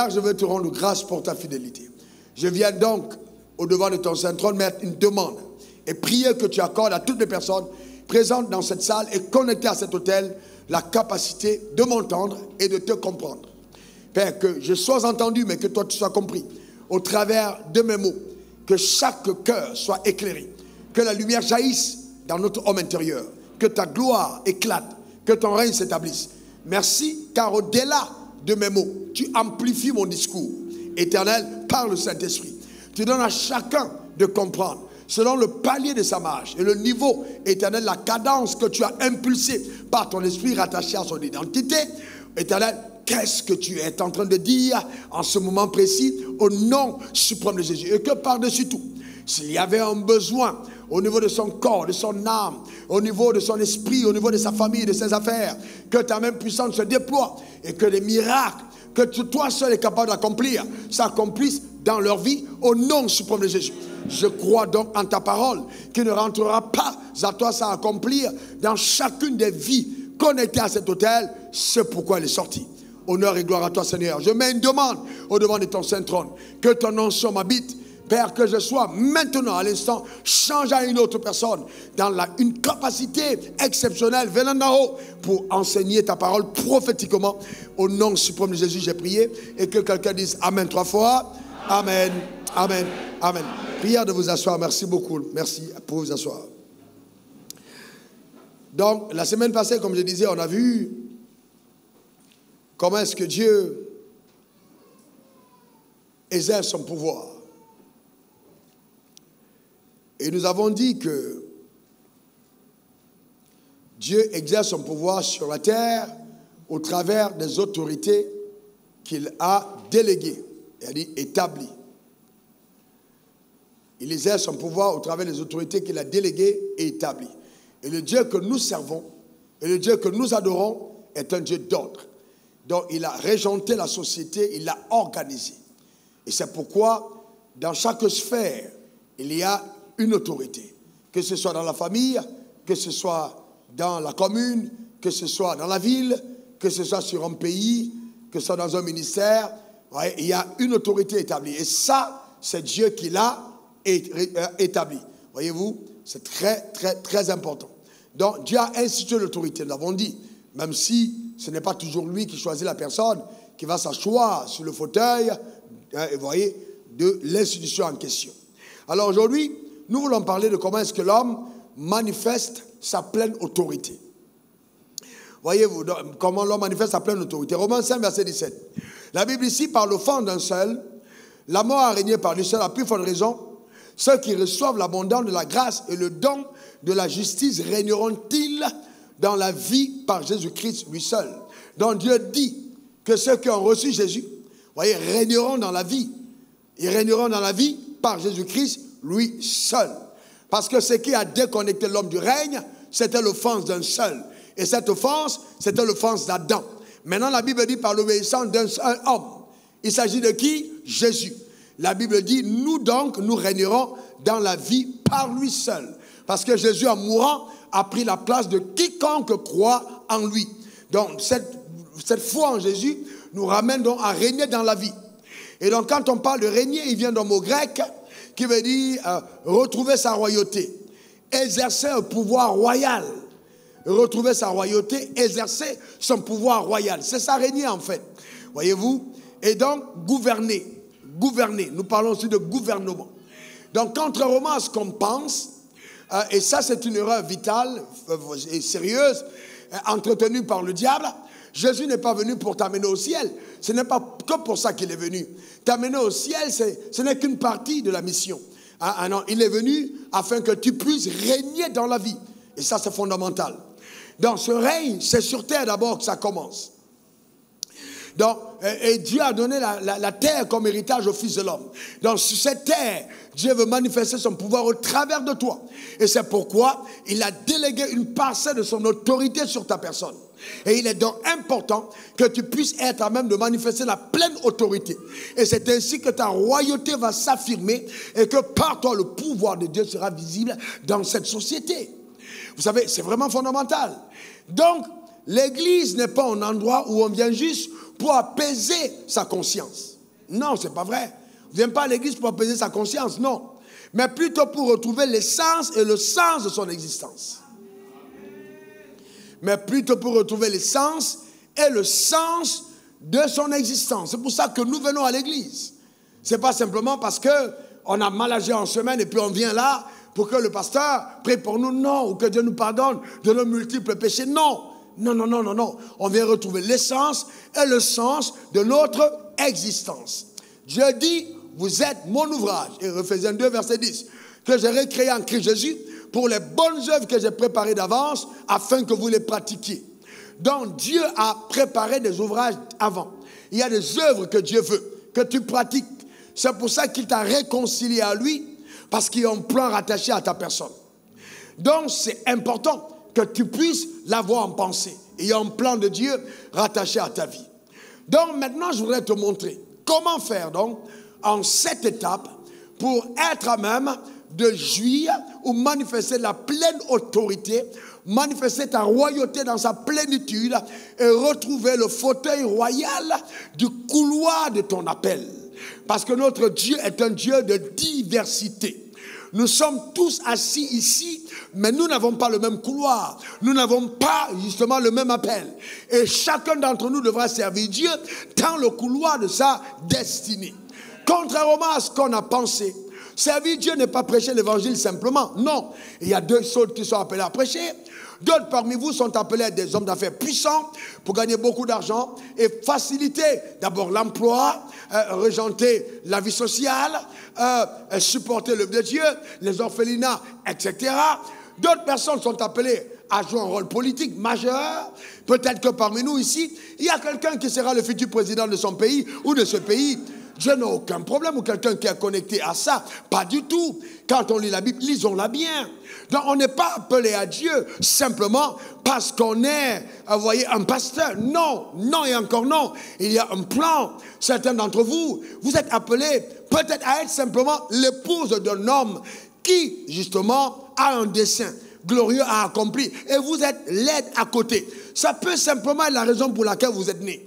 Père, je veux te rendre grâce pour ta fidélité. Je viens donc au-devant de ton Saint-Trône mettre une demande et prier que tu accordes à toutes les personnes présentes dans cette salle et connectées à cet autel la capacité de m'entendre et de te comprendre. Père, que je sois entendu, mais que toi tu sois compris au travers de mes mots. Que chaque cœur soit éclairé. Que la lumière jaillisse dans notre homme intérieur. Que ta gloire éclate. Que ton règne s'établisse. Merci, car au-delà de mes mots, tu amplifies mon discours. Éternel, par le Saint-Esprit. Tu donnes à chacun de comprendre, selon le palier de sa marche et le niveau, éternel, la cadence que tu as impulsée par ton esprit rattaché à son identité. Éternel, qu'est-ce que tu es en train de dire en ce moment précis au nom suprême de Jésus? Et que par-dessus tout, s'il y avait un besoin au niveau de son corps, de son âme, au niveau de son esprit, au niveau de sa famille, de ses affaires, que ta main puissante se déploie et que les miracles que toi seul es capable d'accomplir s'accomplissent dans leur vie au nom suprême de Jésus. Je crois donc en ta parole qui ne rentrera pas à toi sans accomplir dans chacune des vies connectées à cet autel. C'est pourquoi elle est sortie. Honneur et gloire à toi, Seigneur. Je mets une demande au devant de ton Saint-Trône. Que ton onction m'habite. Père, que je sois maintenant, à l'instant, changé à une autre personne dans une capacité exceptionnelle venant d'en haut pour enseigner ta parole prophétiquement. Au nom suprême de Jésus, j'ai prié. Et que quelqu'un dise Amen 3 fois. Amen, Amen, Amen. Prière de vous asseoir. Merci beaucoup. Merci pour vous asseoir. Donc, la semaine passée, comme je disais, on a vu comment est-ce que Dieu exerce son pouvoir. Et nous avons dit que Dieu exerce son pouvoir sur la terre au travers des autorités qu'il a déléguées, c'est-à-dire établies. Il exerce son pouvoir au travers des autorités qu'il a déléguées et établies. Et le Dieu que nous servons et le Dieu que nous adorons est un Dieu d'ordre. Donc il a régenté la société, il l'a organisée. Et c'est pourquoi dans chaque sphère, il y a une autorité. Que ce soit dans la famille, que ce soit dans la commune, que ce soit dans la ville, que ce soit sur un pays, que ce soit dans un ministère, ouais, il y a une autorité établie. Et ça, c'est Dieu qui l'a établi. Voyez-vous, c'est très, très, très important. Donc, Dieu a institué l'autorité, nous l'avons dit, même si ce n'est pas toujours lui qui choisit la personne, qui va s'asseoir sur le fauteuil, vous voyez, de l'institution en question. Alors aujourd'hui, nous voulons parler de comment est-ce que l'homme manifeste sa pleine autorité. Voyez-vous, comment l'homme manifeste sa pleine autorité. Romains 5, verset 17. La Bible ici, par l'offense d'un seul, la mort a régné par lui seul, à plus forte raison, ceux qui reçoivent l'abondance de la grâce et le don de la justice régneront-ils dans la vie par Jésus-Christ lui seul. Donc Dieu dit que ceux qui ont reçu Jésus, voyez, régneront dans la vie. Ils régneront dans la vie par Jésus-Christ lui seul. Parce que ce qui a déconnecté l'homme du règne, c'était l'offense d'un seul. Et cette offense, c'était l'offense d'Adam. Maintenant, la Bible dit par l'obéissance d'un seul homme. Il s'agit de qui? Jésus. La Bible dit, nous donc, nous régnerons dans la vie par lui seul. Parce que Jésus, en mourant, a pris la place de quiconque croit en lui. Donc, cette foi en Jésus nous ramène donc à régner dans la vie. Et donc, quand on parle de régner, il vient d'un mot grec qui veut dire retrouver sa royauté, exercer un pouvoir royal. Retrouver sa royauté, exercer son pouvoir royal. C'est ça, régner en fait. Voyez-vous? Et donc, gouverner. Gouverner. Nous parlons aussi de gouvernement. Donc, contrairement à ce qu'on pense, et ça c'est une erreur vitale et sérieuse, entretenue par le diable, Jésus n'est pas venu pour t'amener au ciel. Ce n'est pas que pour ça qu'il est venu. T'amener au ciel, ce n'est qu'une partie de la mission. Non, il est venu afin que tu puisses régner dans la vie. Et ça, c'est fondamental. Donc, ce règne, c'est sur terre d'abord que ça commence. Donc, et Dieu a donné la terre comme héritage au Fils de l'homme. Donc, sur cette terre, Dieu veut manifester son pouvoir au travers de toi. Et c'est pourquoi il a délégué une parcelle de son autorité sur ta personne. Et il est donc important que tu puisses être à même de manifester la pleine autorité. Et c'est ainsi que ta royauté va s'affirmer et que par toi, le pouvoir de Dieu sera visible dans cette société. Vous savez, c'est vraiment fondamental. Donc, l'église n'est pas un endroit où on vient juste pour apaiser sa conscience. Non, ce n'est pas vrai. On ne vient pas à l'église pour apaiser sa conscience, non. Mais plutôt pour retrouver l'essence et le sens de son existence. Mais plutôt pour retrouver l'essence et le sens de son existence. C'est pour ça que nous venons à l'église. Ce n'est pas simplement parce qu'on a mal agi en semaine et puis on vient là pour que le pasteur prie pour nous, non. Ou que Dieu nous pardonne de nos multiples péchés, non. Non, non, non, non, non. On vient retrouver l'essence et le sens de notre existence. Dieu dit, vous êtes mon ouvrage. Et Éphésiens 2, verset 10. Que j'ai recréé en Christ Jésus pour les bonnes œuvres que j'ai préparées d'avance afin que vous les pratiquiez. Donc Dieu a préparé des ouvrages avant. Il y a des œuvres que Dieu veut, que tu pratiques. C'est pour ça qu'il t'a réconcilié à lui, parce qu'il y a un plan rattaché à ta personne. Donc c'est important que tu puisses l'avoir en pensée. Il y a un plan de Dieu rattaché à ta vie. Donc maintenant je voudrais te montrer comment faire donc en 7 étapes pour être à même de jouir ou manifester la pleine autorité, manifester ta royauté dans sa plénitude et retrouver le fauteuil royal du couloir de ton appel. Parce que notre Dieu est un Dieu de diversité. Nous sommes tous assis ici, mais nous n'avons pas le même couloir. Nous n'avons pas justement le même appel. Et chacun d'entre nous devra servir Dieu dans le couloir de sa destinée. Contrairement à ce qu'on a pensé, servir Dieu n'est pas prêcher l'évangile simplement. Non, il y a 2 choses qui sont appelées à prêcher. D'autres parmi vous sont appelés à être des hommes d'affaires puissants pour gagner beaucoup d'argent et faciliter d'abord l'emploi, régenter la vie sociale, supporter l'œuvre de Dieu, les orphelinats, etc. D'autres personnes sont appelées à jouer un rôle politique majeur. Peut-être que parmi nous ici, il y a quelqu'un qui sera le futur président de son pays ou de ce pays. Dieu n'a aucun problème, ou quelqu'un qui est connecté à ça. Pas du tout. Quand on lit la Bible, lisons-la bien. Donc on n'est pas appelé à Dieu simplement parce qu'on est, vous voyez, un pasteur. Non, non et encore non. Il y a un plan. Certains d'entre vous, vous êtes appelés peut-être à être simplement l'épouse d'un homme qui, justement, a un dessein glorieux à accomplir. Et vous êtes l'aide à côté. Ça peut simplement être la raison pour laquelle vous êtes né.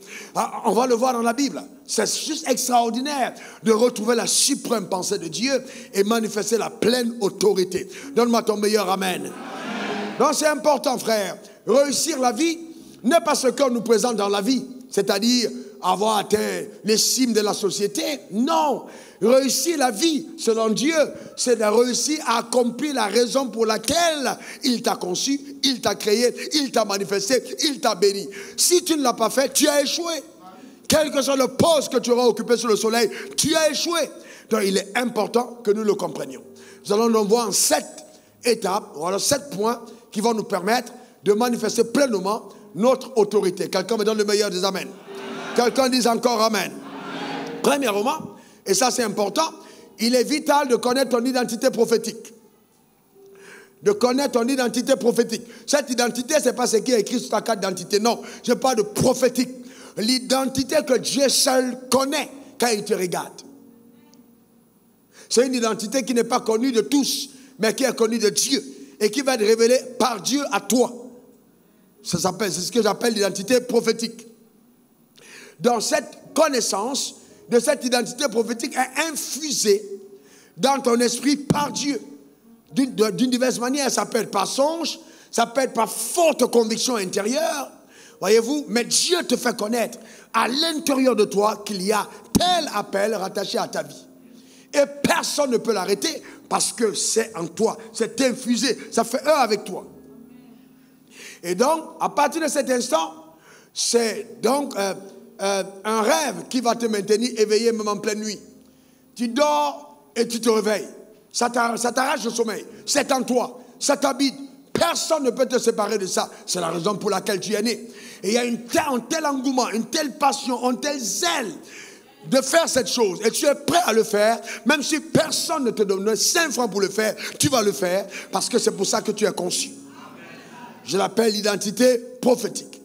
On va le voir dans la Bible. C'est juste extraordinaire de retrouver la suprême pensée de Dieu et manifester la pleine autorité. Donne-moi ton meilleur amen. Amen. Donc c'est important, frère. Réussir la vie n'est pas ce qu'on nous présente dans la vie, c'est-à-dire avoir atteint les cimes de la société. Non. Réussir la vie, selon Dieu, c'est de réussir à accomplir la raison pour laquelle il t'a conçu, il t'a créé, il t'a manifesté, il t'a béni. Si tu ne l'as pas fait, tu as échoué. Quel que soit le poste que tu auras occupé sur le soleil, tu as échoué. Donc il est important que nous le comprenions. Nous allons donc voir en 7 étapes, voilà 7 points qui vont nous permettre de manifester pleinement notre autorité. Quelqu'un me donne le meilleur des amens. Quelqu'un dise encore amen. Premièrement, et ça c'est important, il est vital de connaître ton identité prophétique. De connaître ton identité prophétique. Cette identité, ce n'est pas ce qui est écrit sur ta carte d'identité. Non, je parle de prophétique. L'identité que Dieu seul connaît quand il te regarde. C'est une identité qui n'est pas connue de tous, mais qui est connue de Dieu et qui va être révélée par Dieu à toi. C'est ce que j'appelle l'identité prophétique. Dans cette connaissance de cette identité prophétique est infusée dans ton esprit par Dieu. D'une diverse manière, ça peut être par songe, ça peut être par forte conviction intérieure, voyez-vous, mais Dieu te fait connaître à l'intérieur de toi qu'il y a tel appel rattaché à ta vie. Et personne ne peut l'arrêter parce que c'est en toi, c'est infusé, ça fait un avec toi. Et donc, à partir de cet instant, c'est donc un rêve qui va te maintenir éveillé même en pleine nuit. Tu dors et tu te réveilles. Ça t'arrache le sommeil. C'est en toi. Ça t'habite. Personne ne peut te séparer de ça. C'est la raison pour laquelle tu es né. Et il y a un tel engouement, une telle passion, un tel zèle de faire cette chose. Et tu es prêt à le faire. Même si personne ne te donne 5 francs pour le faire, tu vas le faire parce que c'est pour ça que tu es conçu. Je l'appelle l'identité prophétique.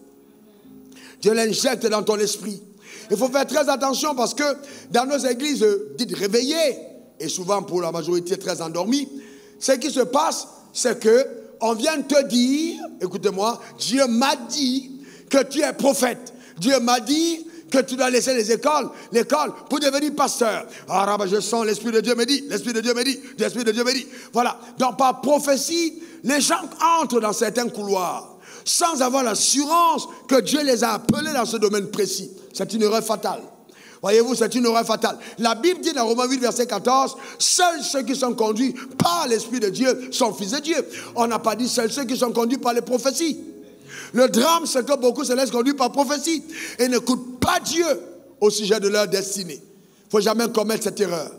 Dieu l'injecte dans ton esprit. Il faut faire très attention parce que dans nos églises dites réveillées, et souvent pour la majorité très endormies, ce qui se passe, c'est que on vient te dire, écoutez-moi, Dieu m'a dit que tu es prophète. Dieu m'a dit que tu dois laisser l'école pour devenir pasteur. Ah, je sens l'Esprit de Dieu me dit, l'Esprit de Dieu me dit, l'Esprit de Dieu me dit. Voilà. Donc par prophétie, les gens entrent dans certains couloirs sans avoir l'assurance que Dieu les a appelés dans ce domaine précis. C'est une erreur fatale. Voyez-vous, c'est une erreur fatale. La Bible dit dans Romains 8, verset 14, seuls ceux qui sont conduits par l'Esprit de Dieu sont fils de Dieu. On n'a pas dit seuls ceux qui sont conduits par les prophéties. Le drame, c'est que beaucoup se laissent conduire par prophétie et n'écoutent pas Dieu au sujet de leur destinée. Il ne faut jamais commettre cette erreur.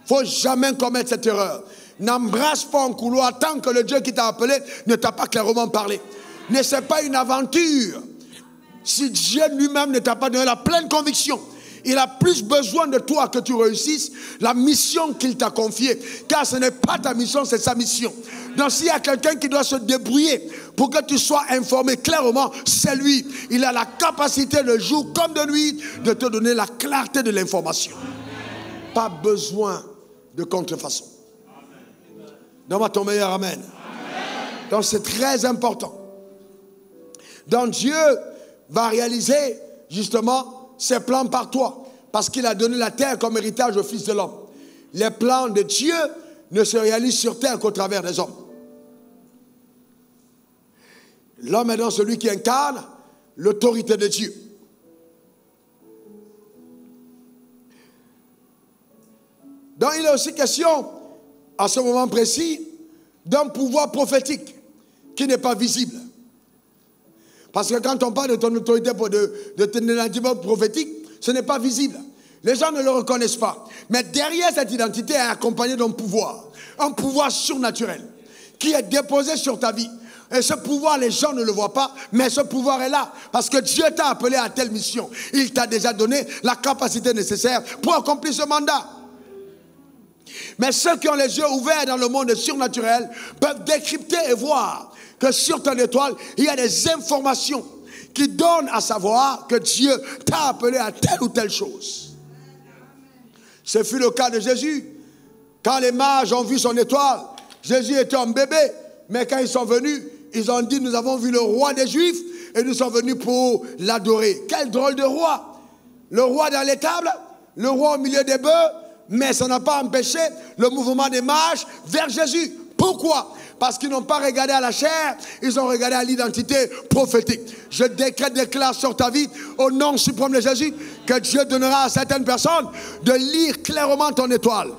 Il ne faut jamais commettre cette erreur. N'embrasse pas un couloir tant que le Dieu qui t'a appelé ne t'a pas clairement parlé. Ne c'est pas une aventure. Si Dieu lui-même ne t'a pas donné la pleine conviction, il a plus besoin de toi que tu réussisses la mission qu'il t'a confiée. Car ce n'est pas ta mission, c'est sa mission. Donc s'il y a quelqu'un qui doit se débrouiller pour que tu sois informé clairement, c'est lui. Il a la capacité de jour comme de nuit de te donner la clarté de l'information. Pas besoin de contrefaçon. Donne-moi ton meilleur amen. Donc c'est très important. Donc Dieu va réaliser justement ses plans par toi, parce qu'il a donné la terre comme héritage au Fils de l'homme. Les plans de Dieu ne se réalisent sur terre qu'au travers des hommes. L'homme est donc celui qui incarne l'autorité de Dieu. Donc il est aussi question, à ce moment précis, d'un pouvoir prophétique qui n'est pas visible. Parce que quand on parle de ton autorité, de ton identité prophétique, ce n'est pas visible. Les gens ne le reconnaissent pas. Mais derrière cette identité est accompagnée d'un pouvoir. Un pouvoir surnaturel qui est déposé sur ta vie. Et ce pouvoir, les gens ne le voient pas, mais ce pouvoir est là. Parce que Dieu t'a appelé à telle mission. Il t'a déjà donné la capacité nécessaire pour accomplir ce mandat. Mais ceux qui ont les yeux ouverts dans le monde surnaturel peuvent décrypter et voir que sur ton étoile, il y a des informations qui donnent à savoir que Dieu t'a appelé à telle ou telle chose. Ce fut le cas de Jésus. Quand les mages ont vu son étoile, Jésus était un bébé. Mais quand ils sont venus, ils ont dit, nous avons vu le roi des Juifs et nous sommes venus pour l'adorer. Quel drôle de roi! Le roi dans l'étable, le roi au milieu des bœufs, mais ça n'a pas empêché le mouvement des mages vers Jésus. Pourquoi? Parce qu'ils n'ont pas regardé à la chair, ils ont regardé à l'identité prophétique. Je déclare sur ta vie, au nom suprême de Jésus, que Dieu donnera à certaines personnes de lire clairement ton étoile.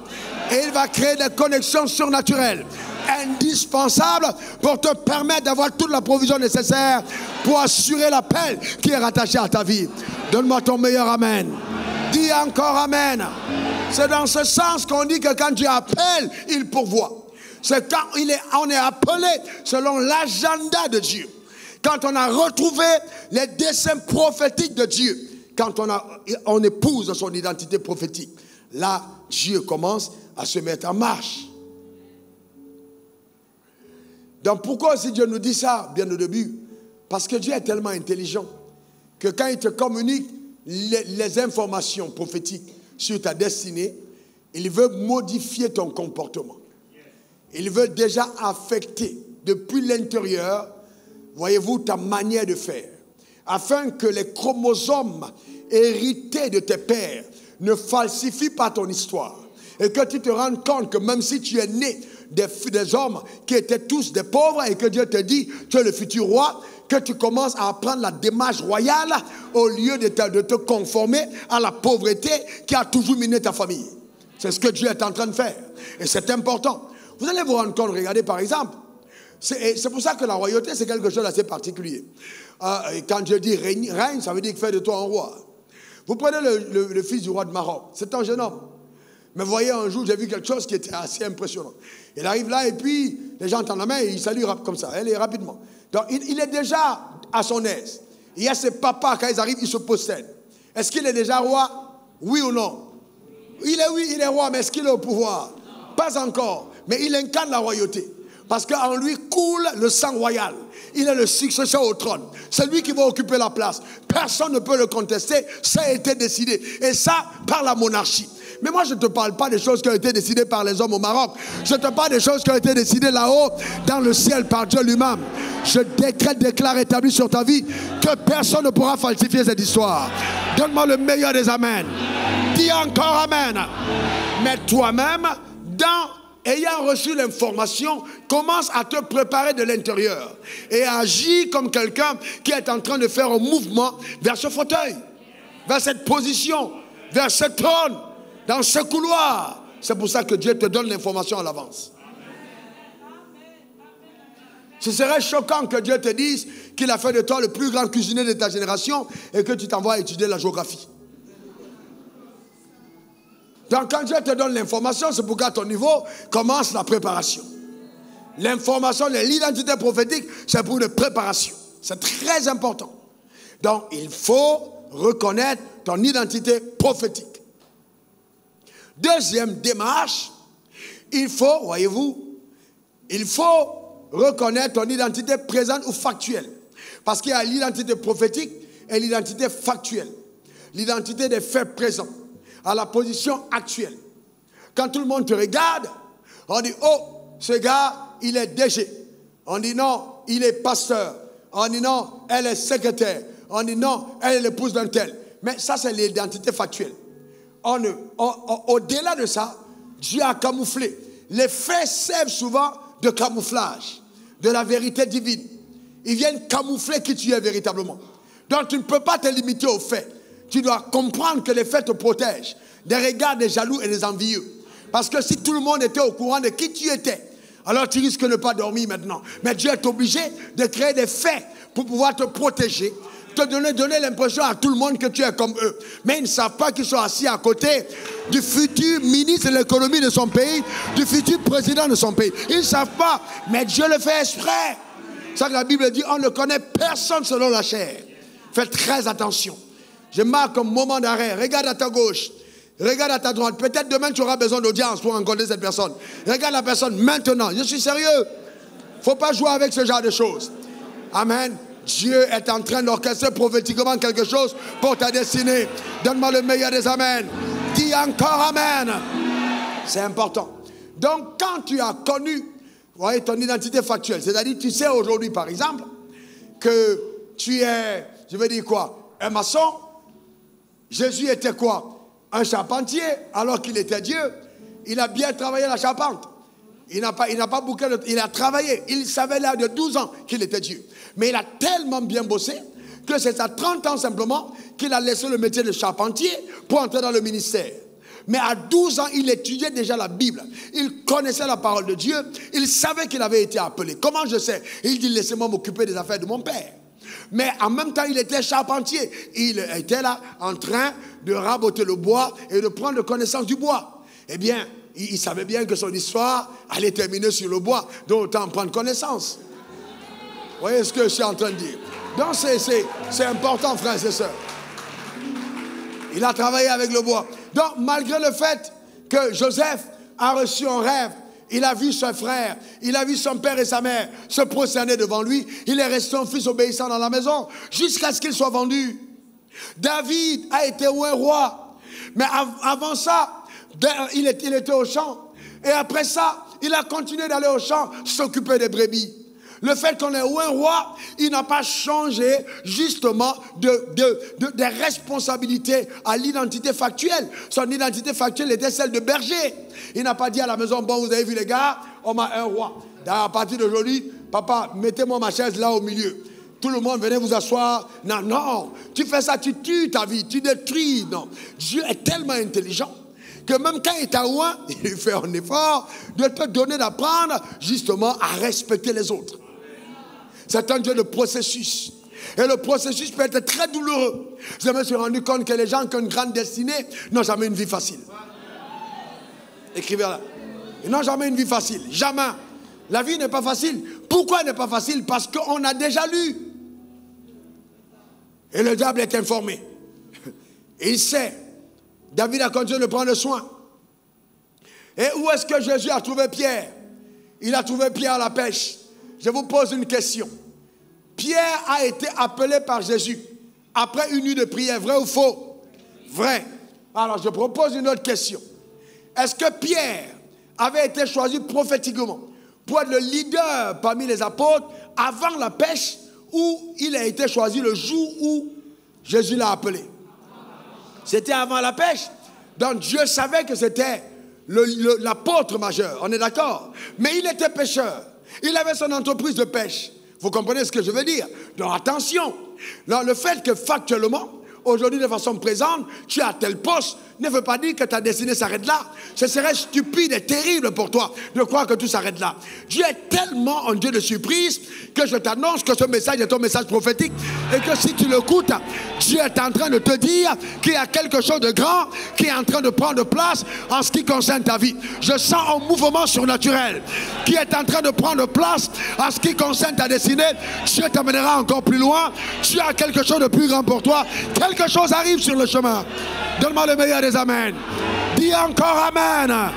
Et il va créer des connexions surnaturelles, indispensables pour te permettre d'avoir toute la provision nécessaire pour assurer l'appel qui est rattaché à ta vie. Donne-moi ton meilleur amen. Dis encore amen. C'est dans ce sens qu'on dit que quand Dieu appelle, il pourvoit. C'est quand on est appelé selon l'agenda de Dieu. Quand on a retrouvé les desseins prophétiques de Dieu. Quand on épouse son identité prophétique. Là, Dieu commence à se mettre en marche. Donc pourquoi si Dieu nous dit ça bien au début? Parce que Dieu est tellement intelligent que quand il te communique les informations prophétiques sur ta destinée, il veut modifier ton comportement. Il veut déjà affecter depuis l'intérieur, voyez-vous, ta manière de faire. Afin que les chromosomes hérités de tes pères ne falsifient pas ton histoire. Et que tu te rendes compte que même si tu es né des hommes qui étaient tous des pauvres et que Dieu te dit, tu es le futur roi, que tu commences à apprendre la démarche royale au lieu de te conformer à la pauvreté qui a toujours miné ta famille. C'est ce que Dieu est en train de faire. Et c'est important. Vous allez vous rendre compte, regardez par exemple, c'est pour ça que la royauté c'est quelque chose d'assez particulier. Quand Dieu dit règne, ça veut dire qu'il fait de toi un roi. Vous prenez le fils du roi de Maroc, c'est un jeune homme. Mais vous voyez, un jour, j'ai vu quelque chose qui était assez impressionnant. Il arrive là et puis les gens tendent la main et il salue comme ça, rapidement. Donc il est déjà à son aise. Il y a ses papas, quand ils arrivent, ils se possèdent. Est-ce qu'il est déjà roi? Oui ou non? Il est roi, mais est-ce qu'il est au pouvoir? Pas encore. Mais il incarne la royauté. Parce qu'en lui coule le sang royal. Il est le successeur au trône. C'est lui qui va occuper la place. Personne ne peut le contester. Ça a été décidé. Et ça, par la monarchie. Mais moi, je ne te parle pas des choses qui ont été décidées par les hommes au Maroc. Je te parle des choses qui ont été décidées là-haut, dans le ciel, par Dieu lui-même. Je déclare établi sur ta vie que personne ne pourra falsifier cette histoire. Donne-moi le meilleur des amens. Dis encore amen. Mais toi-même, ayant reçu l'information, commence à te préparer de l'intérieur et agis comme quelqu'un qui est en train de faire un mouvement vers ce fauteuil, vers cette position, vers ce trône, dans ce couloir. C'est pour ça que Dieu te donne l'information à l'avance. Ce serait choquant que Dieu te dise qu'il a fait de toi le plus grand cuisinier de ta génération et que tu t'envoies étudier la géographie. Donc quand Dieu te donne l'information, c'est pour qu'à ton niveau commence la préparation. L'information, l'identité prophétique, c'est pour une préparation. C'est très important. Donc il faut reconnaître ton identité prophétique. Deuxième démarche, il faut, voyez-vous, il faut reconnaître ton identité présente ou factuelle. Parce qu'il y a l'identité prophétique et l'identité factuelle. L'identité des faits présents, à la position actuelle. Quand tout le monde te regarde, on dit, oh, ce gars, il est DG. On dit, non, il est pasteur. On dit, non, elle est secrétaire. On dit, non, elle est l'épouse d'un tel. Mais ça, c'est l'identité factuelle. Au-delà de ça, Dieu a camouflé. Les faits servent souvent de camouflage, de la vérité divine. Ils viennent camoufler qui tu es véritablement. Donc tu ne peux pas te limiter aux faits. Tu dois comprendre que les faits te protègent des regards des jaloux et des envieux. Parce que si tout le monde était au courant de qui tu étais, alors tu risques de ne pas dormir maintenant. Mais Dieu est obligé de créer des faits pour pouvoir te protéger, te donner l'impression à tout le monde que tu es comme eux. Mais ils ne savent pas qu'ils sont assis à côté du futur ministre de l'économie de son pays, du futur président de son pays. Ils ne savent pas, mais Dieu le fait exprès. C'est ça que la Bible dit, on ne connaît personne selon la chair. Faites très attention. Je marque un moment d'arrêt. Regarde à ta gauche. Regarde à ta droite. Peut-être demain tu auras besoin d'audience pour rencontrer cette personne. Regarde la personne maintenant. Je suis sérieux. Il ne faut pas jouer avec ce genre de choses. Amen. Dieu est en train d'orchestrer prophétiquement quelque chose pour ta destinée. Donne-moi le meilleur des amens. Dis encore amen. C'est important. Donc quand tu as connu, vous voyez, ton identité factuelle, c'est-à-dire tu sais aujourd'hui par exemple que tu es, je vais dire quoi, un maçon. Jésus était quoi? Un charpentier, alors qu'il était Dieu. Il a bien travaillé la charpente. Il n'a pas bouqué, il a travaillé. Il savait là de 12 ans qu'il était Dieu. Mais il a tellement bien bossé que c'est à 30 ans simplement qu'il a laissé le métier de charpentier pour entrer dans le ministère. Mais à 12 ans, il étudiait déjà la Bible. Il connaissait la parole de Dieu. Il savait qu'il avait été appelé. Comment je sais? Il dit, laissez-moi m'occuper des affaires de mon père. Mais en même temps, il était charpentier. Il était là en train de raboter le bois et de prendre connaissance du bois. Eh bien, il savait bien que son histoire allait terminer sur le bois. Donc, autant en prendre connaissance. Vous voyez ce que je suis en train de dire? Donc, c'est important, frères et sœurs. Il a travaillé avec le bois. Donc, malgré le fait que Joseph a reçu un rêve, il a vu ses frères, il a vu son père et sa mère se prosterner devant lui. Il est resté un fils obéissant dans la maison jusqu'à ce qu'il soit vendu. David a été un roi. Mais avant ça, il était au champ. Et après ça, il a continué d'aller au champ s'occuper des brebis. Le fait qu'on est un roi, il n'a pas changé justement des responsabilités à l'identité factuelle. Son identité factuelle était celle de berger. Il n'a pas dit à la maison, bon, vous avez vu les gars, on m'a un roi. À partir d'aujourd'hui, papa, mettez-moi ma chaise là au milieu. Tout le monde venez vous asseoir. Non, non, tu fais ça, tu tues ta vie, tu détruis. Non, Dieu est tellement intelligent que même quand il t'a oint, il fait un effort de te donner d'apprendre justement à respecter les autres. C'est un Dieu de processus. Et le processus peut être très douloureux. Je me suis rendu compte que les gens qui ont une grande destinée n'ont jamais une vie facile. Écrivez-la. Ils n'ont jamais une vie facile. Jamais. La vie n'est pas facile. Pourquoi elle n'est pas facile? Parce qu'on a déjà lu. Et le diable est informé. Et il sait. David a continué de prendre soin. Et où est-ce que Jésus a trouvé Pierre? Il a trouvé Pierre à la pêche. Je vous pose une question. Pierre a été appelé par Jésus après une nuit de prière. Vrai ou faux? Vrai. Alors je propose une autre question. est-ce que Pierre avait été choisi prophétiquement pour être le leader parmi les apôtres avant la pêche, ou il a été choisi le jour où Jésus l'a appelé? C'était avant la pêche. Donc Dieu savait que c'était l'apôtre majeur, on est d'accord? Mais il était pêcheur. Il avait son entreprise de pêche. Vous comprenez ce que je veux dire? Donc attention, le fait que factuellement, aujourd'hui de façon présente, tu as tel poste, ne veut pas dire que ta destinée s'arrête là. Ce serait stupide et terrible pour toi de croire que tout s'arrête là. Dieu est tellement un Dieu de surprise que je t'annonce que ce message est un message prophétique et que si tu l'écoutes, Dieu est en train de te dire qu'il y a quelque chose de grand qui est en train de prendre place en ce qui concerne ta vie. Je sens un mouvement surnaturel qui est en train de prendre place en ce qui concerne ta destinée. Dieu t'amènera encore plus loin. Tu as quelque chose de plus grand pour toi. Quelque chose arrive sur le chemin. Donne-moi le meilleur des amens. Dis encore amen.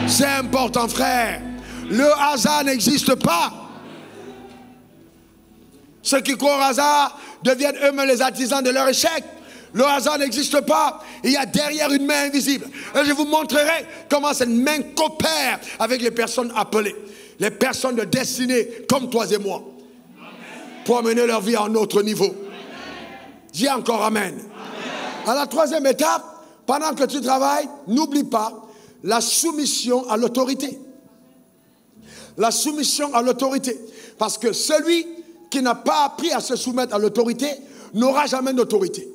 C'est important, frère. Le hasard n'existe pas. Ceux qui croient au hasard deviennent eux-mêmes les artisans de leur échec. Le hasard n'existe pas. Il y a derrière une main invisible. Et je vous montrerai comment cette main coopère avec les personnes appelées. Les personnes de destinée comme toi et moi. Pour mener leur vie à un autre niveau. Dis encore amen. À la troisième étape, pendant que tu travailles, n'oublie pas la soumission à l'autorité. La soumission à l'autorité. Parce que celui qui n'a pas appris à se soumettre à l'autorité n'aura jamais d'autorité.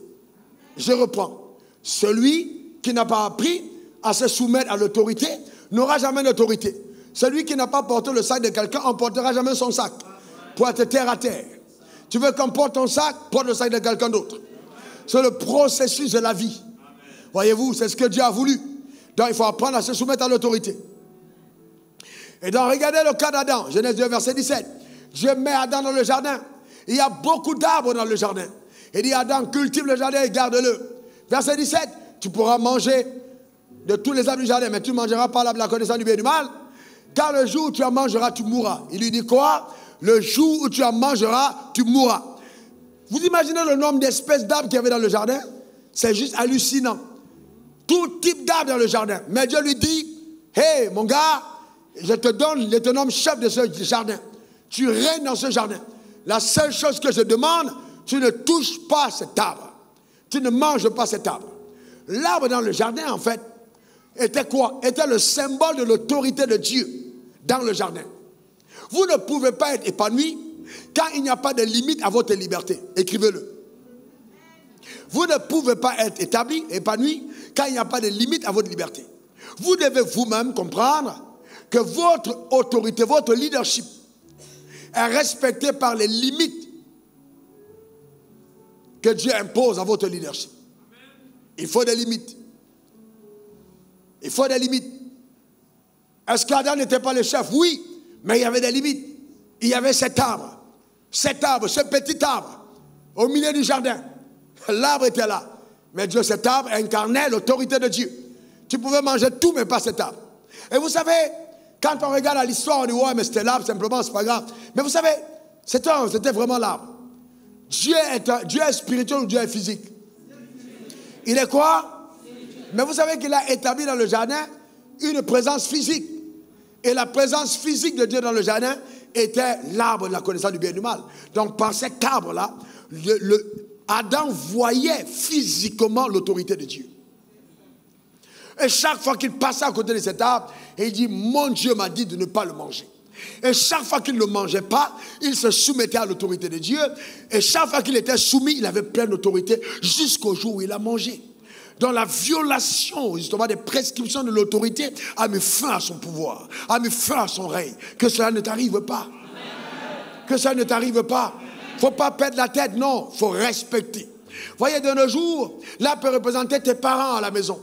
Je reprends. Celui qui n'a pas appris à se soumettre à l'autorité n'aura jamais d'autorité. Celui qui n'a pas porté le sac de quelqu'un emportera jamais son sac. Pour être terre à terre. Tu veux qu'on porte ton sac, porte le sac de quelqu'un d'autre. C'est le processus de la vie. Voyez-vous, c'est ce que Dieu a voulu. Donc il faut apprendre à se soumettre à l'autorité. Et donc regardez le cas d'Adam, Genèse 2, verset 17. Dieu met Adam dans le jardin. Il y a beaucoup d'arbres dans le jardin. Il dit Adam, cultive le jardin et garde-le. Verset 17, tu pourras manger de tous les arbres du jardin, mais tu ne mangeras pas l'arbre de la connaissance du bien et du mal. Car le jour où tu en mangeras, tu mourras. Il lui dit quoi? Le jour où tu en mangeras, tu mourras. Vous imaginez le nombre d'espèces d'arbres qu'il y avait dans le jardin? C'est juste hallucinant. Tout type d'arbres dans le jardin. Mais Dieu lui dit, hey, mon gars, je te nomme chef de ce jardin. Tu règnes dans ce jardin. La seule chose que je demande, tu ne touches pas cet arbre. Tu ne manges pas cet arbre. L'arbre dans le jardin, en fait, était quoi? Était le symbole de l'autorité de Dieu dans le jardin. Vous ne pouvez pas être épanoui quand il n'y a pas de limite à votre liberté. Écrivez-le. Vous ne pouvez pas être épanoui, quand il n'y a pas de limite à votre liberté. Vous devez vous-même comprendre que votre autorité, votre leadership est respecté par les limites que Dieu impose à votre leadership. Il faut des limites. Il faut des limites. Est-ce qu'Adam n'était pas le chef? Oui, mais il y avait des limites. Il y avait cet arbre, ce petit arbre, au milieu du jardin. L'arbre était là. Mais Dieu, cet arbre incarnait l'autorité de Dieu. Tu pouvais manger tout, mais pas cet arbre. Et vous savez, quand on regarde l'histoire, on dit, ouais, mais c'était l'arbre, simplement, c'est pas grave. Mais vous savez, c'était vraiment l'arbre. Dieu est spirituel ou Dieu est physique? Il est quoi? Mais vous savez qu'il a établi dans le jardin une présence physique. Et la présence physique de Dieu dans le jardin était l'arbre de la connaissance du bien et du mal. Donc, par cet arbre-là, Adam voyait physiquement l'autorité de Dieu. Et chaque fois qu'il passait à côté de cet arbre, il dit, mon Dieu m'a dit de ne pas le manger. Et chaque fois qu'il ne le mangeait pas, il se soumettait à l'autorité de Dieu. Et chaque fois qu'il était soumis, il avait pleine d'autorité jusqu'au jour où il a mangé. Donc la violation justement des prescriptions de l'autorité a mis fin à son pouvoir, a mis fin à son règne. Que cela ne t'arrive pas. Que cela ne t'arrive pas. Il ne faut pas perdre la tête, non, il faut respecter. Voyez, de nos jours, là peut représenter tes parents à la maison.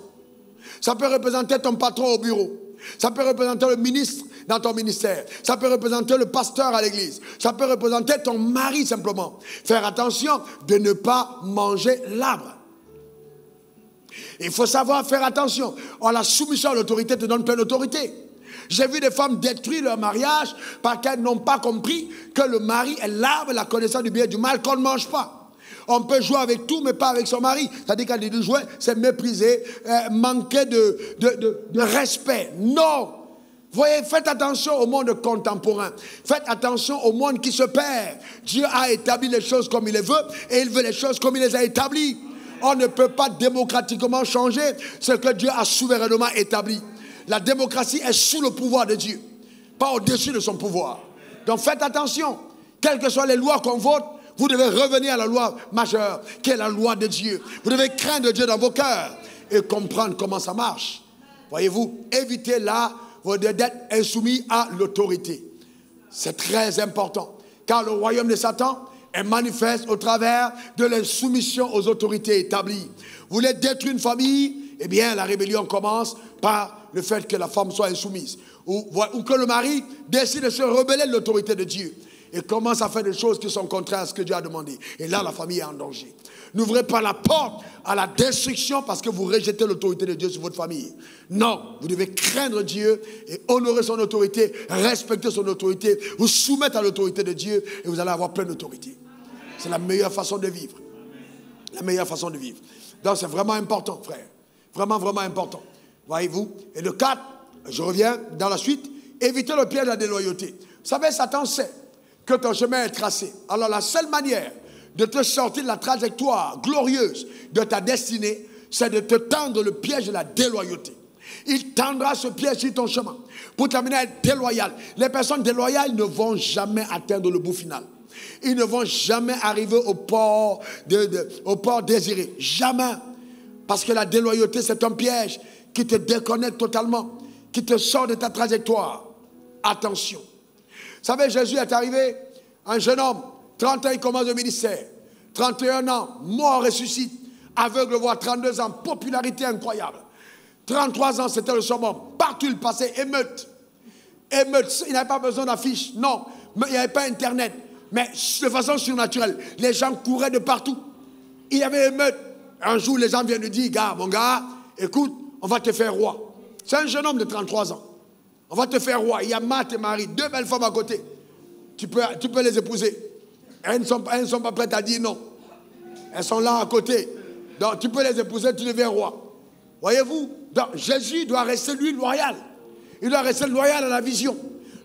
Ça peut représenter ton patron au bureau. Ça peut représenter le ministre dans ton ministère. Ça peut représenter le pasteur à l'église. Ça peut représenter ton mari simplement. Faire attention de ne pas manger l'arbre. Il faut savoir faire attention. La soumission à l'autorité te donne pleine autorité. J'ai vu des femmes détruire leur mariage parce qu'elles n'ont pas compris que le mari est l'arbre, la connaissance du bien et du mal qu'on ne mange pas. On peut jouer avec tout, mais pas avec son mari. C'est-à-dire quand il dit jouer, c'est mépriser, manquer de respect. Non. Voyez, faites attention au monde contemporain. Faites attention au monde qui se perd. Dieu a établi les choses comme il les veut et il veut les choses comme il les a établies. On ne peut pas démocratiquement changer ce que Dieu a souverainement établi. La démocratie est sous le pouvoir de Dieu, pas au-dessus de son pouvoir. Donc faites attention. Quelles que soient les lois qu'on vote, vous devez revenir à la loi majeure, qui est la loi de Dieu. Vous devez craindre Dieu dans vos cœurs et comprendre comment ça marche. Voyez-vous, évitez là d'être insoumis à l'autorité. C'est très important. Car le royaume de Satan est manifeste au travers de l'insoumission aux autorités établies. Vous voulez détruire une famille? Eh bien, la rébellion commence par le fait que la femme soit insoumise. Ou que le mari décide de se rebeller de l'autorité de Dieu et commence à faire des choses qui sont contraires à ce que Dieu a demandé. Et là, la famille est en danger. N'ouvrez pas la porte à la destruction parce que vous rejetez l'autorité de Dieu sur votre famille. Non, vous devez craindre Dieu et honorer son autorité, respecter son autorité, vous soumettre à l'autorité de Dieu et vous allez avoir plein d'autorité. C'est la meilleure façon de vivre. La meilleure façon de vivre. Donc c'est vraiment important, frère. Vraiment, vraiment important. Voyez-vous? Et le 4, je reviens dans la suite, éviter le piège de la déloyauté. Vous savez, Satan sait que ton chemin est tracé. Alors la seule manière de te sortir de la trajectoire glorieuse de ta destinée, c'est de te tendre le piège de la déloyauté. Il tendra ce piège sur ton chemin pour t'amener à être déloyal. Les personnes déloyales ne vont jamais atteindre le bout final. Ils ne vont jamais arriver au port désiré. Jamais. Parce que la déloyauté, c'est un piège qui te déconnecte totalement, qui te sort de ta trajectoire. Attention. Vous savez, Jésus est arrivé, un jeune homme, 30 ans, il commence le ministère. 31 ans, mort, ressuscite. Aveugle, voit 32 ans, popularité incroyable. 33 ans, c'était le summum. Partout il passait, émeute. Émeute, il n'avait pas besoin d'affiches, non. Mais il n'y avait pas Internet. Mais de façon surnaturelle, les gens couraient de partout. Il y avait émeute. Un jour, les gens viennent lui dire, gars, mon gars, écoute, on va te faire roi. C'est un jeune homme de 33 ans. On va te faire roi. Il y a Marthe et Marie, deux belles femmes à côté. Tu peux les épouser. Elles ne sont pas prêtes à dire non. Elles sont là à côté. Donc tu peux les épouser, tu deviens roi. Voyez-vous? Donc Jésus doit rester lui loyal. Il doit rester loyal à la vision.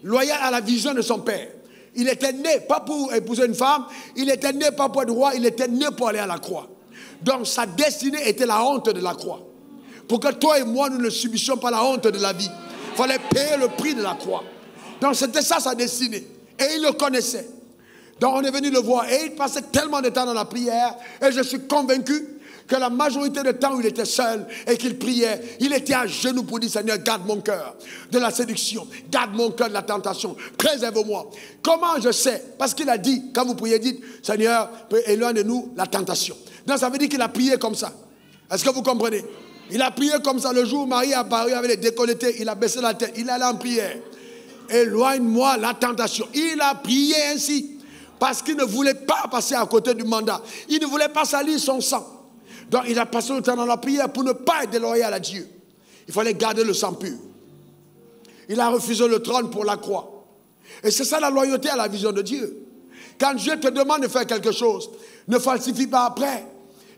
Loyal à la vision de son Père. Il était né pas pour épouser une femme. Il était né pas pour être roi. Il était né pour aller à la croix. Donc sa destinée était la honte de la croix. Pour que toi et moi, nous ne subissions pas la honte de la vie. Il fallait payer le prix de la croix. Donc c'était ça sa destinée. Et il le connaissait. Donc on est venu le voir. Et il passait tellement de temps dans la prière. Et je suis convaincu que la majorité du temps où il était seul et qu'il priait, il était à genoux pour dire, Seigneur, garde mon cœur de la séduction. Garde mon cœur de la tentation. Préserve-moi. Comment je sais? Parce qu'il a dit, quand vous priez, dites, Seigneur, éloigne de nous la tentation. Donc ça veut dire qu'il a prié comme ça. Est-ce que vous comprenez? Il a prié comme ça. Le jour où Marie est apparue avec les décolletés, il a baissé la tête. Il est allé en prière. Éloigne-moi la tentation. Il a prié ainsi. Parce qu'il ne voulait pas passer à côté du mandat. Il ne voulait pas salir son sang. Donc il a passé le temps dans la prière pour ne pas être déloyal à Dieu. Il fallait garder le sang pur. Il a refusé le trône pour la croix. Et c'est ça la loyauté à la vision de Dieu. Quand Dieu te demande de faire quelque chose, ne falsifie pas après.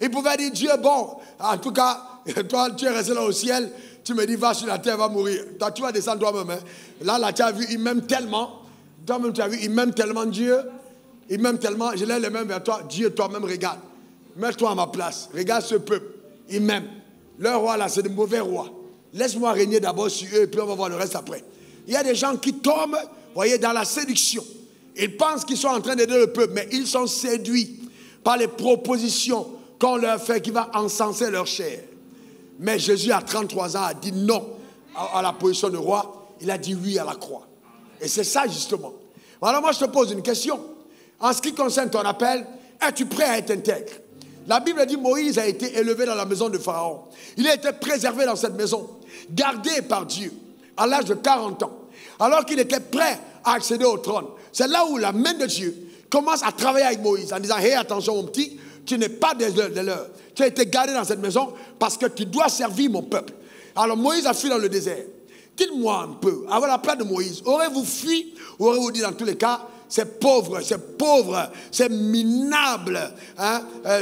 Il pouvait dire, Dieu, bon, en tout cas, toi, tu es resté là au ciel, tu me dis, va sur la terre, va mourir. Toi, tu vas descendre toi-même. Hein. Là, tu as vu, il m'aime tellement. Toi-même, tu as vu, il m'aime tellement Dieu. Il m'aime tellement, je lève les mains vers toi. Dieu, toi-même, regarde. Mets-toi à ma place. Regarde ce peuple. Il m'aime. Leur roi, là, c'est de mauvais rois. Laisse-moi régner d'abord sur eux et puis on va voir le reste après. Il y a des gens qui tombent, voyez, dans la séduction. Ils pensent qu'ils sont en train d'aider le peuple, mais ils sont séduits par les propositions qu'on leur fait qui va encenser leur chair. Mais Jésus, à 33 ans, a dit non à la position de roi. Il a dit oui à la croix. Et c'est ça, justement. Alors moi, je te pose une question. En ce qui concerne ton appel, es-tu prêt à être intègre? La Bible dit Moïse a été élevé dans la maison de Pharaon. Il a été préservé dans cette maison, gardé par Dieu, à l'âge de 40 ans. Alors qu'il était prêt à accéder au trône. C'est là où la main de Dieu commence à travailler avec Moïse en disant, hey, attention mon petit, tu n'es pas de l'heure. Tu as été gardé dans cette maison parce que tu dois servir mon peuple. Alors Moïse a fui dans le désert. Dites-moi un peu, avant la place de Moïse, aurez-vous fui ou aurez-vous dit dans tous les cas, ces pauvres, ces minables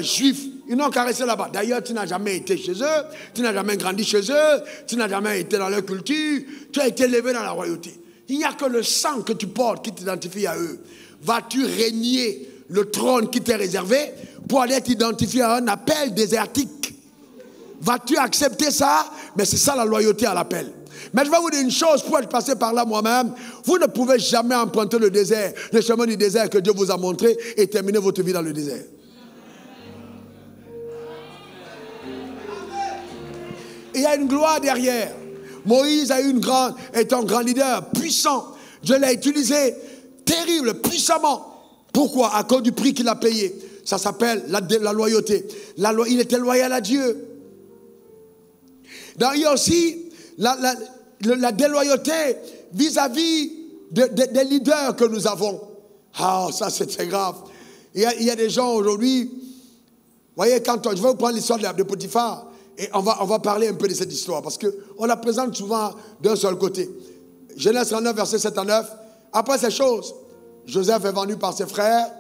juifs. Ils n'ont qu'à rester là-bas. D'ailleurs, tu n'as jamais été chez eux, tu n'as jamais grandi chez eux, tu n'as jamais été dans leur culture, tu as été élevé dans la royauté. Il n'y a que le sang que tu portes qui t'identifie à eux. Vas-tu régner le trône qui t'est réservé pour aller t'identifier à un appel désertique? Vas-tu accepter ça? Mais c'est ça la loyauté à l'appel. Mais je vais vous dire une chose, pour être passé par là moi-même, vous ne pouvez jamais emprunter le désert, le chemin du désert que Dieu vous a montré et terminer votre vie dans le désert. Il y a une gloire derrière. Moïse est un grand leader, puissant. Je l'ai utilisé, terrible, puissamment. Pourquoi? À cause du prix qu'il a payé. Ça s'appelle la loyauté. Il était loyal à Dieu. Donc, il y a aussi la déloyauté vis-à-vis des leaders que nous avons. Ah, ça c'est très grave. Il y a des gens aujourd'hui, vous voyez, je vais vous prendre l'histoire de Potiphar, et on va parler un peu de cette histoire, parce qu'on la présente souvent d'un seul côté. Genèse 39, verset 7 à 9. Après ces choses, Joseph est vendu par ses frères,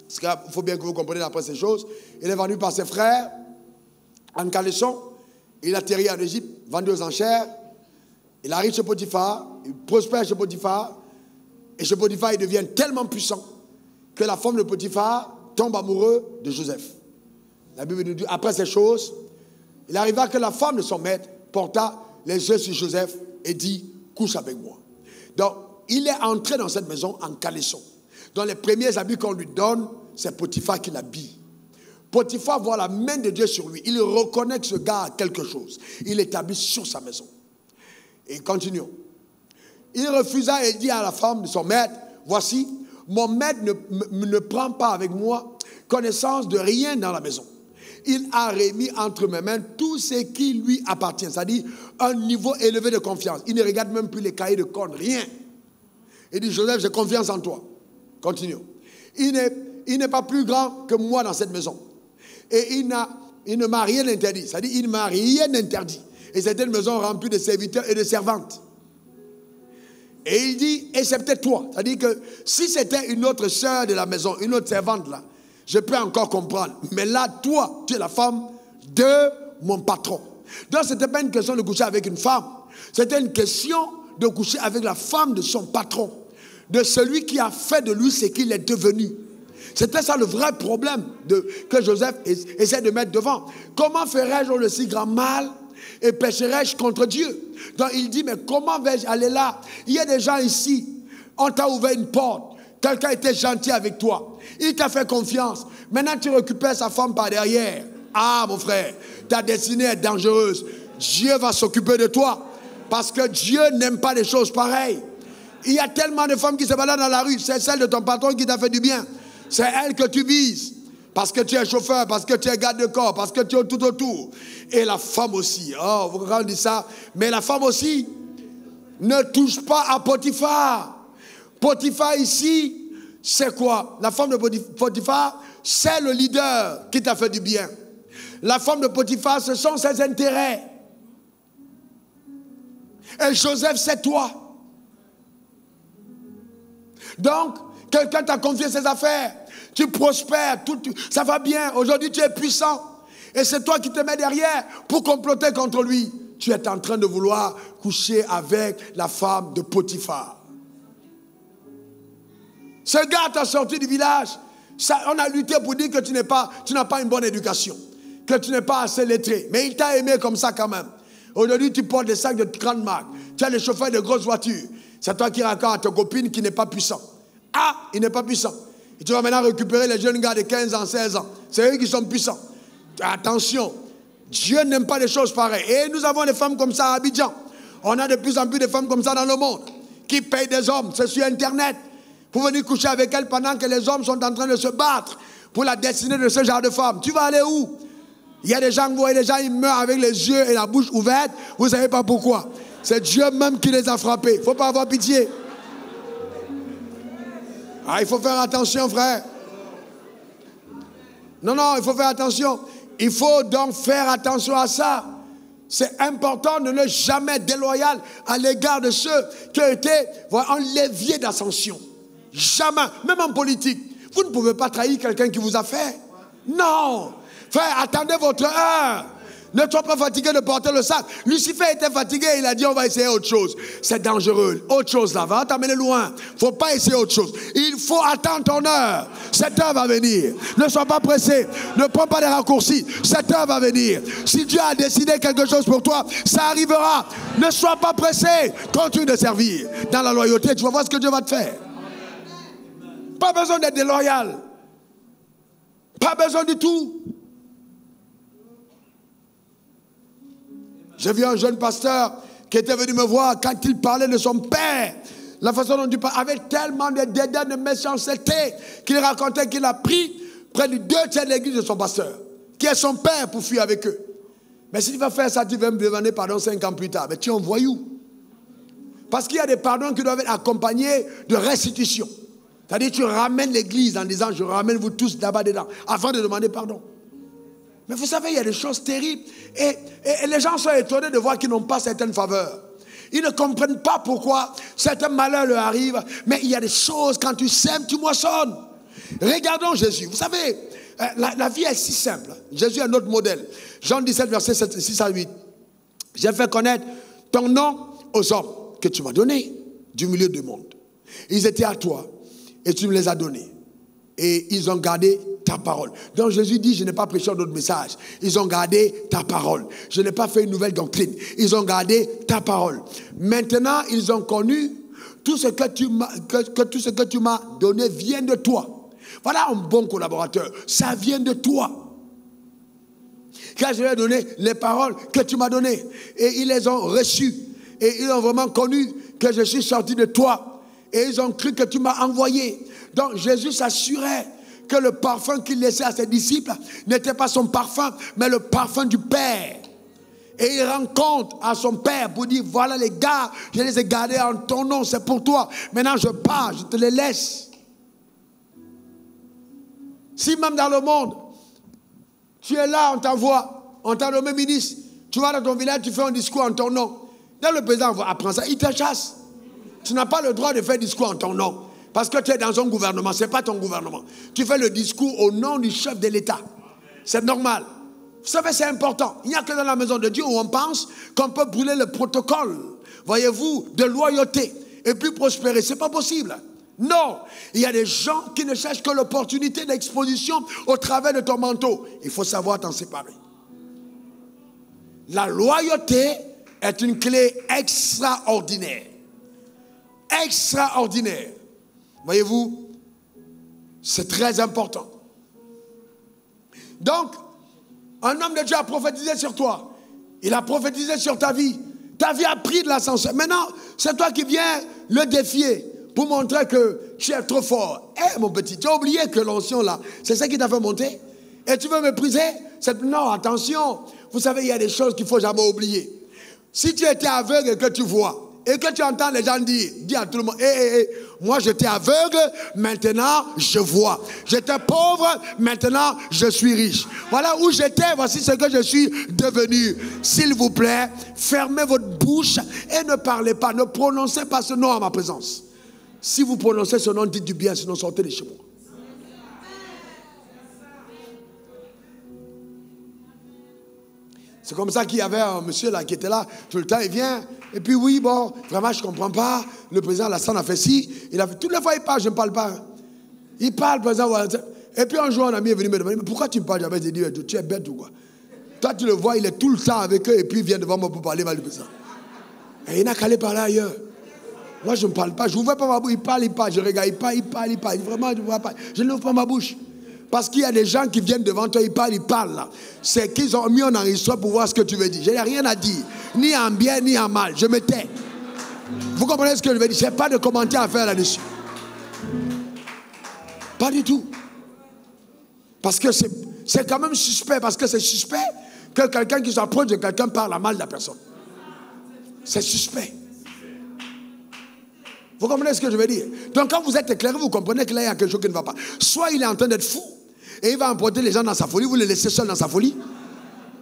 parce qu'il faut bien que vous compreniez après ces choses, il est vendu par ses frères en caleçon. Il atterrit en Égypte, vendu aux enchères. Il arrive chez Potiphar, il prospère chez Potiphar. Et chez Potiphar, il devient tellement puissant que la femme de Potiphar tombe amoureuse de Joseph. La Bible nous dit, après ces choses, il arriva que la femme de son maître porta les yeux sur Joseph et dit, couche avec moi. Donc, il est entré dans cette maison en caleçon. Dans les premiers habits qu'on lui donne, c'est Potiphar qui l'habille. Potiphar voit la main de Dieu sur lui. Il reconnaît que ce gars a quelque chose. Il établit sur sa maison. Et continuons. Il refusa et dit à la femme de son maître, voici, mon maître ne prend pas avec moi connaissance de rien dans la maison. Il a remis entre mes mains tout ce qui lui appartient, c'est-à-dire un niveau élevé de confiance. Il ne regarde même plus les cahiers de compte, rien. Il dit, Joseph, j'ai confiance en toi. Continuons. Il n'est pas plus grand que moi dans cette maison. Et il ne m'a rien interdit. C'est-à-dire, il ne m'a rien interdit. Et c'était une maison remplie de serviteurs et de servantes. Et il dit, excepté toi. C'est-à-dire que si c'était une autre sœur de la maison, une autre servante là, je peux encore comprendre. Mais là, toi, tu es la femme de mon patron. Donc, ce n'était pas une question de coucher avec une femme. C'était une question de coucher avec la femme de son patron. De celui qui a fait de lui ce qu'il est devenu. C'était ça le vrai problème que Joseph essaie de mettre devant. Comment ferais-je le si grand mal et pécherais-je contre Dieu? Donc il dit, mais comment vais-je aller là? Il y a des gens ici, on t'a ouvert une porte, quelqu'un était gentil avec toi, il t'a fait confiance, maintenant tu récupères sa femme par derrière. Ah mon frère, ta destinée est dangereuse. Dieu va s'occuper de toi, parce que Dieu n'aime pas les choses pareilles. Il y a tellement de femmes qui se baladent dans la rue, c'est celle de ton patron qui t'a fait du bien. C'est elle que tu vises, parce que tu es chauffeur, parce que tu es garde de corps, parce que tu es tout autour. Et la femme aussi. Oh, vous regardez ça. Mais la femme aussi ne touche pas à Potiphar. Potiphar ici, c'est quoi? La femme de Potiphar, c'est le leader qui t'a fait du bien. La femme de Potiphar, ce sont ses intérêts. Et Joseph, c'est toi. Donc, quelqu'un t'a confié ses affaires. Tu prospères, ça va bien. Aujourd'hui, tu es puissant. Et c'est toi qui te mets derrière pour comploter contre lui. Tu es en train de vouloir coucher avec la femme de Potiphar. Ce gars t'a sorti du village. On a lutté pour dire que tu n'as pas une bonne éducation. Que tu n'es pas assez lettré. Mais il t'a aimé comme ça quand même. Aujourd'hui, tu portes des sacs de grande marque. Tu as les chauffeurs de grosses voitures. C'est toi qui racontes à ta copine qui n'est pas puissant. Ah, il n'est pas puissant. Et tu vas maintenant récupérer les jeunes gars de 15 ans, 16 ans. C'est eux qui sont puissants. Attention, Dieu n'aime pas les choses pareilles. Et nous avons des femmes comme ça à Abidjan. On a de plus en plus de femmes comme ça dans le monde qui payent des hommes. C'est sur Internet. Pour venir coucher avec elles pendant que les hommes sont en train de se battre pour la destinée de ce genre de femmes. Tu vas aller où? Il y a des gens, vous voyez, des gens, ils meurent avec les yeux et la bouche ouverte. Vous ne savez pas pourquoi. C'est Dieu même qui les a frappés. Il ne faut pas avoir pitié. Ah, il faut faire attention, frère. Non, il faut faire attention. Il faut donc faire attention à ça. C'est important de ne jamais être déloyal à l'égard de ceux qui ont été un levier d'ascension. Jamais. Même en politique. Vous ne pouvez pas trahir quelqu'un qui vous a fait. Non. Frère, attendez votre heure. Ne sois pas fatigué de porter le sac. Lucifer était fatigué, il a dit on va essayer autre chose. C'est dangereux. Autre chose là, va t'amener loin. Il ne faut pas essayer autre chose. Il faut attendre ton heure. Cette heure va venir. Ne sois pas pressé. Ne prends pas des raccourcis. Cette heure va venir. Si Dieu a décidé quelque chose pour toi, ça arrivera. Ne sois pas pressé. Continue de servir. Dans la loyauté, tu vas voir ce que Dieu va te faire. Pas besoin d'être déloyal. Pas besoin du tout. J'ai vu un jeune pasteur qui était venu me voir quand il parlait de son père. La façon dont il parlait avait tellement de dédain, de méchanceté qu'il racontait qu'il a pris près de 2/3 de l'église de son pasteur, qui est son père, pour fuir avec eux. Mais s'il va faire ça, tu vas me demander pardon 5 ans plus tard. Mais tu es un voyou. Parce qu'il y a des pardons qui doivent être accompagnés de restitution. C'est-à-dire tu ramènes l'église en disant je ramène vous tous là-bas dedans, avant de demander pardon. Mais vous savez, il y a des choses terribles. Et les gens sont étonnés de voir qu'ils n'ont pas certaines faveurs. Ils ne comprennent pas pourquoi certains malheurs leur arrivent. Mais il y a des choses, quand tu sèmes, tu moissonnes. Regardons Jésus. Vous savez, la vie est si simple. Jésus est notre modèle. Jean 17, verset 6 à 8. J'ai fait connaître ton nom aux hommes que tu m'as donnés du milieu du monde. Ils étaient à toi et tu me les as donnés. Et ils ont gardé ta parole. Donc Jésus dit, je n'ai pas prêché un autre message. Ils ont gardé ta parole. Je n'ai pas fait une nouvelle doctrine. Ils ont gardé ta parole. Maintenant, ils ont connu tout ce que tu m'as donné vient de toi. Voilà un bon collaborateur. Ça vient de toi. Car je leur ai donné les paroles que tu m'as données. Et ils les ont reçues. Et ils ont vraiment connu que je suis sorti de toi. Et ils ont cru que tu m'as envoyé. Donc Jésus s'assurait que le parfum qu'il laissait à ses disciples n'était pas son parfum, mais le parfum du Père. Et il rend compte à son Père pour dire, voilà les gars, je les ai gardés en ton nom, c'est pour toi. Maintenant je pars, je te les laisse. Si même dans le monde, tu es là, on t'envoie, on t'a nommé ministre, tu vas dans ton village, tu fais un discours en ton nom. Là le président apprend ça, il te chasse. Tu n'as pas le droit de faire discours en ton nom. Parce que tu es dans un gouvernement, ce n'est pas ton gouvernement. Tu fais le discours au nom du chef de l'État. C'est normal. Vous savez, c'est important. Il n'y a que dans la maison de Dieu où on pense qu'on peut brûler le protocole, voyez-vous, de loyauté et puis prospérer. Ce n'est pas possible. Non. Il y a des gens qui ne cherchent que l'opportunité d'exposition au travers de ton manteau. Il faut savoir t'en séparer. La loyauté est une clé extraordinaire. Extraordinaire. Voyez-vous, c'est très important. Donc, un homme de Dieu a prophétisé sur toi. Il a prophétisé sur ta vie. Ta vie a pris de l'ascenseur. Maintenant, c'est toi qui viens le défier pour montrer que tu es trop fort. Eh, mon petit, tu as oublié que l'ancien là, c'est ça qui t'a fait monter? Et tu veux mépriser? Non, attention. Vous savez, il y a des choses qu'il ne faut jamais oublier. Si tu étais aveugle et que tu vois, et que tu entends les gens dire, dis à tout le monde, moi j'étais aveugle, maintenant je vois. J'étais pauvre, maintenant je suis riche. Voilà où j'étais, voici ce que je suis devenu. S'il vous plaît, fermez votre bouche et ne parlez pas, ne prononcez pas ce nom à ma présence. Si vous prononcez ce nom, dites du bien, sinon sortez de chez moi. C'est comme ça qu'il y avait un monsieur là qui était là tout le temps, il vient, et puis oui, bon, vraiment je ne comprends pas, le président Alassane a fait ci, il a fait, toutes les fois il parle, je ne parle pas. Il parle, président, et puis un jour un ami est venu me demander, mais pourquoi tu me parles jamais? J'ai dit, tu es bête ou quoi? Toi tu le vois, il est tout le temps avec eux, et puis il vient devant moi pour parler mal du président. Et il n'a qu'à aller parler ailleurs. Moi je ne parle pas, je n'ouvre pas ma bouche, il parle, je regarde, il parle, vraiment je ne vois pas, je n'ouvre pas ma bouche. Parce qu'il y a des gens qui viennent devant toi, ils parlent là. C'est qu'ils ont mis un enregistreur pour voir ce que tu veux dire. Je n'ai rien à dire, ni en bien, ni en mal. Je me tais. Vous comprenez ce que je veux dire? Je n'ai pas de commentaire à faire là-dessus. Pas du tout. Parce que c'est quand même suspect. Parce que c'est suspect que quelqu'un qui s'approche de quelqu'un parle mal de la personne. C'est suspect. Vous comprenez ce que je veux dire? Donc quand vous êtes éclairé, vous comprenez que là il y a quelque chose qui ne va pas. Soit il est en train d'être fou et il va emporter les gens dans sa folie, vous les laissez seuls dans sa folie.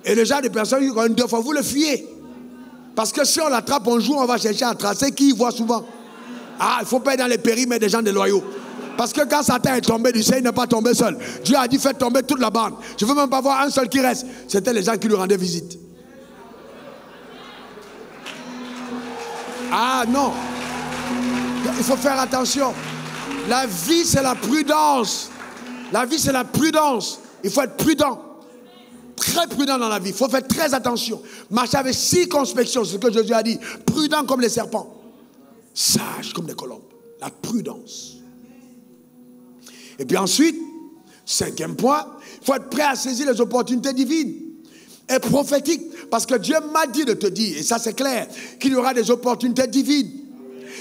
Et le genre de personnes qui ont 2 fois, vous le fuyez. Parce que si on l'attrape un jour, on va chercher à tracer qui il voit souvent. Ah, il ne faut pas être dans les périmètres des gens déloyaux. Parce que quand Satan est tombé du ciel, il n'est pas tombé seul. Dieu a dit faites tomber toute la bande. Je ne veux même pas voir un seul qui reste. C'était les gens qui lui rendaient visite. Ah non. Il faut faire attention. La vie, c'est la prudence. La vie, c'est la prudence. Il faut être prudent. Très prudent dans la vie. Il faut faire très attention. Marcher avec circonspection, c'est ce que Jésus a dit. Prudent comme les serpents. Sage comme les colombes. La prudence. Et puis ensuite, 5e point, il faut être prêt à saisir les opportunités divines et prophétiques. Parce que Dieu m'a dit de te dire, et ça c'est clair, qu'il y aura des opportunités divines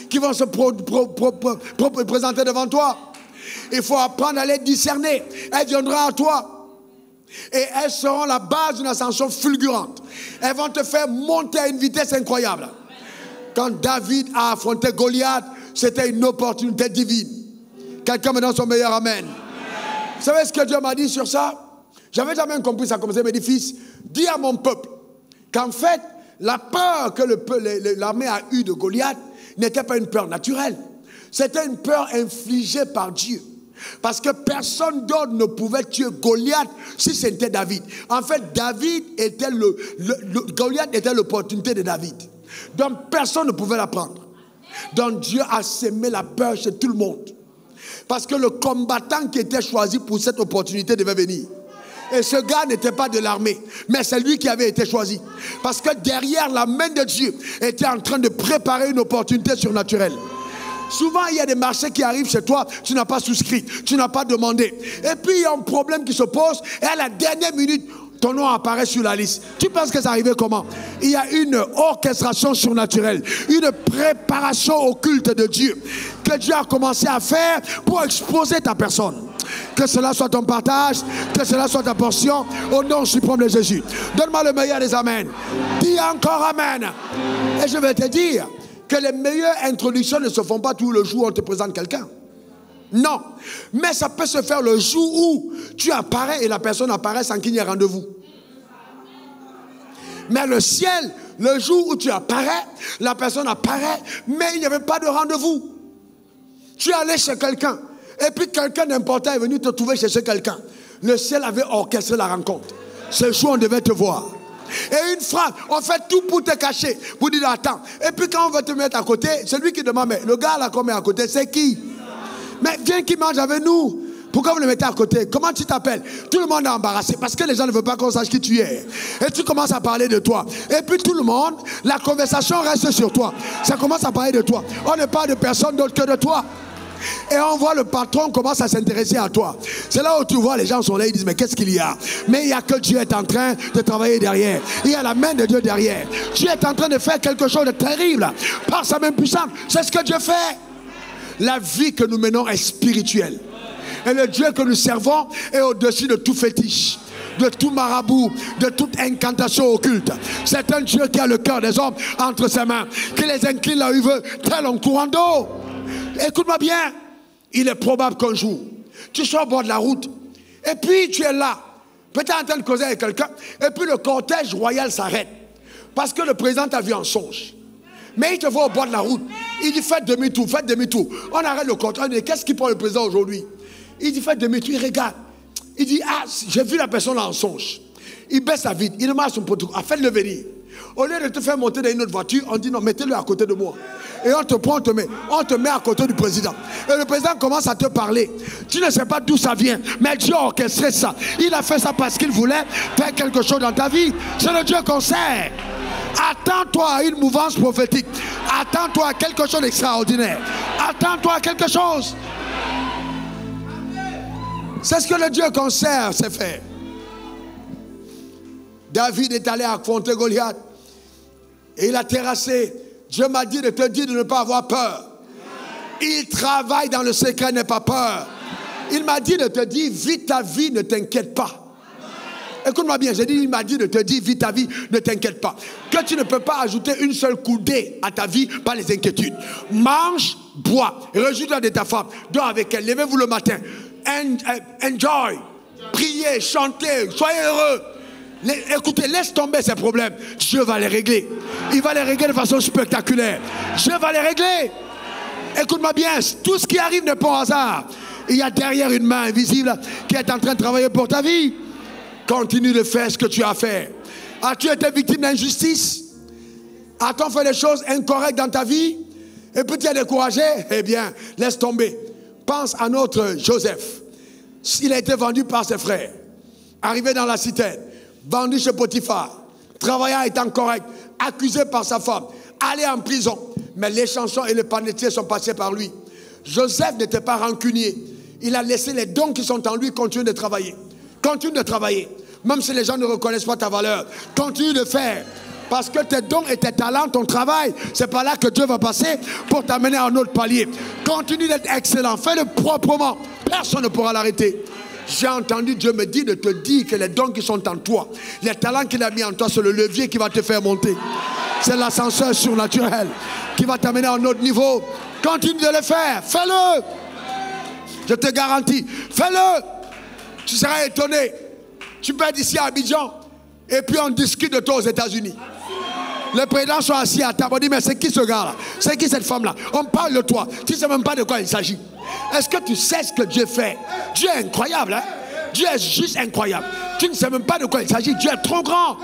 qui vont se présenter devant toi. Il faut apprendre à les discerner. Elles viendront à toi. Et elles seront la base d'une ascension fulgurante. Elles vont te faire monter à une vitesse incroyable. Quand David a affronté Goliath, c'était une opportunité divine. Quelqu'un me donne son meilleur amen. Vous savez ce que Dieu m'a dit sur ça? J'avais jamais compris ça comme ça. Il m'a dit, fils, dis à mon peuple qu'en fait, la peur que l'armée a eue de Goliath n'était pas une peur naturelle. C'était une peur infligée par Dieu. Parce que personne d'autre ne pouvait tuer Goliath si c'était David. En fait, Goliath était l'opportunité de David. Donc personne ne pouvait la prendre. Donc Dieu a sémé la peur chez tout le monde. Parce que le combattant qui était choisi pour cette opportunité devait venir. Et ce gars n'était pas de l'armée, mais c'est lui qui avait été choisi. Parce que derrière, la main de Dieu était en train de préparer une opportunité surnaturelle. Souvent, il y a des marchés qui arrivent chez toi, tu n'as pas souscrit, tu n'as pas demandé. Et puis, il y a un problème qui se pose, et à la dernière minute, ton nom apparaît sur la liste. Tu penses que ça arrivait comment? Il y a une orchestration surnaturelle, une préparation occulte de Dieu, que Dieu a commencé à faire pour exposer ta personne. Que cela soit ton partage, que cela soit ta portion, au nom suprême de Jésus. Donne-moi le meilleur des amens. Dis encore amen. Et je vais te dire que les meilleures introductions ne se font pas tout le jour où on te présente quelqu'un. Non. Mais ça peut se faire le jour où tu apparais et la personne apparaît sans qu'il n'y ait rendez-vous. Mais le ciel, le jour où tu apparais, la personne apparaît, mais il n'y avait pas de rendez-vous. Tu es allé chez quelqu'un, et puis quelqu'un d'important est venu te trouver chez quelqu'un. Le ciel avait orchestré la rencontre. Ce jour, on devait te voir. Et une phrase, on fait tout pour te cacher, pour dire attends. Et puis quand on veut te mettre à côté, celui qui demande, mais le gars là qu'on met à côté, c'est qui? Mais viens qui mange avec nous. Pourquoi vous le mettez à côté? Comment tu t'appelles? Tout le monde est embarrassé parce que les gens ne veulent pas qu'on sache qui tu es. Et tu commences à parler de toi. Et puis tout le monde, la conversation reste sur toi. Ça commence à parler de toi. On ne parle de personne d'autre que de toi. Et on voit le patron commence à s'intéresser à toi. C'est là où tu vois les gens sont là, ils disent mais qu'est-ce qu'il y a? Mais il y a que Dieu est en train de travailler derrière. Il y a la main de Dieu derrière. Dieu est en train de faire quelque chose de terrible par sa main puissante. C'est ce que Dieu fait. La vie que nous menons est spirituelle. Et le Dieu que nous servons est au-dessus de tout fétiche, de tout marabout, de toute incantation occulte. C'est un Dieu qui a le cœur des hommes entre ses mains, qui les incline là où il veut, tel un courant d'eau. Écoute-moi bien, il est probable qu'un jour, tu sois au bord de la route, et puis tu es là, peut-être en train de causer avec quelqu'un, et puis le cortège royal s'arrête, parce que le président t'a vu en songe. Mais il te voit au bord de la route, il dit faites demi-tour, faites demi-tour. On arrête le cortège, on dit qu'est-ce qui prend le président aujourd'hui? Il dit faites demi-tour, il regarde. Il dit ah, j'ai vu la personne en songe. Il baisse la vitre, il demande à son poteau, faites-le venir. Au lieu de te faire monter dans une autre voiture, on dit non, mettez-le à côté de moi. Et on te prend, on te met à côté du président. Et le président commence à te parler. Tu ne sais pas d'où ça vient, mais Dieu a orchestré ça. Il a fait ça parce qu'il voulait faire quelque chose dans ta vie. C'est le Dieu qu'on sert. Attends-toi à une mouvance prophétique. Attends-toi à quelque chose d'extraordinaire. Attends-toi à quelque chose. C'est ce que le Dieu qu'on sert sait faire. David est allé affronter Goliath. Et il a terrassé. Dieu m'a dit de te dire de ne pas avoir peur. Il travaille dans le secret, n'aie pas peur. Il m'a dit de te dire, vis ta vie, ne t'inquiète pas. Écoute-moi bien, j'ai dit, il m'a dit de te dire, vis ta vie, ne t'inquiète pas. Que tu ne peux pas ajouter une seule coudée à ta vie par les inquiétudes. Mange, bois, réjouis-toi de ta femme, dors avec elle, levez-vous le matin. Enjoy, priez, chantez, soyez heureux. Écoutez, laisse tomber ces problèmes. Dieu va les régler. Il va les régler de façon spectaculaire. Dieu va les régler. Écoute-moi bien, tout ce qui arrive n'est pas au hasard. Il y a derrière une main invisible qui est en train de travailler pour ta vie. Continue de faire ce que tu as à faire. As-tu été victime d'injustice? A-t-on fait des choses incorrectes dans ta vie? Et puis tu es découragé? Eh bien, laisse tomber. Pense à notre Joseph. Il a été vendu par ses frères. Arrivé dans la citerne. Vendu chez Potiphar. Travaillant étant correct. Accusé par sa femme. Allé en prison. Mais les chansons et les panetiers sont passés par lui. Joseph n'était pas rancunier. Il a laissé les dons qui sont en lui continuer de travailler. Continue de travailler. Même si les gens ne reconnaissent pas ta valeur. Continue de faire. Parce que tes dons et tes talents, ton travail, c'est par là que Dieu va passer pour t'amener à un autre palier. Continue d'être excellent. Fais-le proprement. Personne ne pourra l'arrêter. J'ai entendu Dieu me dire de te dire que les dons qui sont en toi, les talents qu'il a mis en toi, c'est le levier qui va te faire monter. C'est l'ascenseur surnaturel qui va t'amener à un autre niveau. Continue de le faire. Fais-le. Je te garantis. Fais-le. Tu seras étonné. Tu peux être ici à Abidjan et puis on discute de toi aux États-Unis. Les présidents sont assis à table. On dit, mais c'est qui ce gars-là? C'est qui cette femme-là? On parle de toi. Tu ne sais même pas de quoi il s'agit. Est-ce que tu sais ce que Dieu fait? Dieu est incroyable. Hein? Dieu est juste incroyable. Tu ne sais même pas de quoi il s'agit. Dieu est trop grand.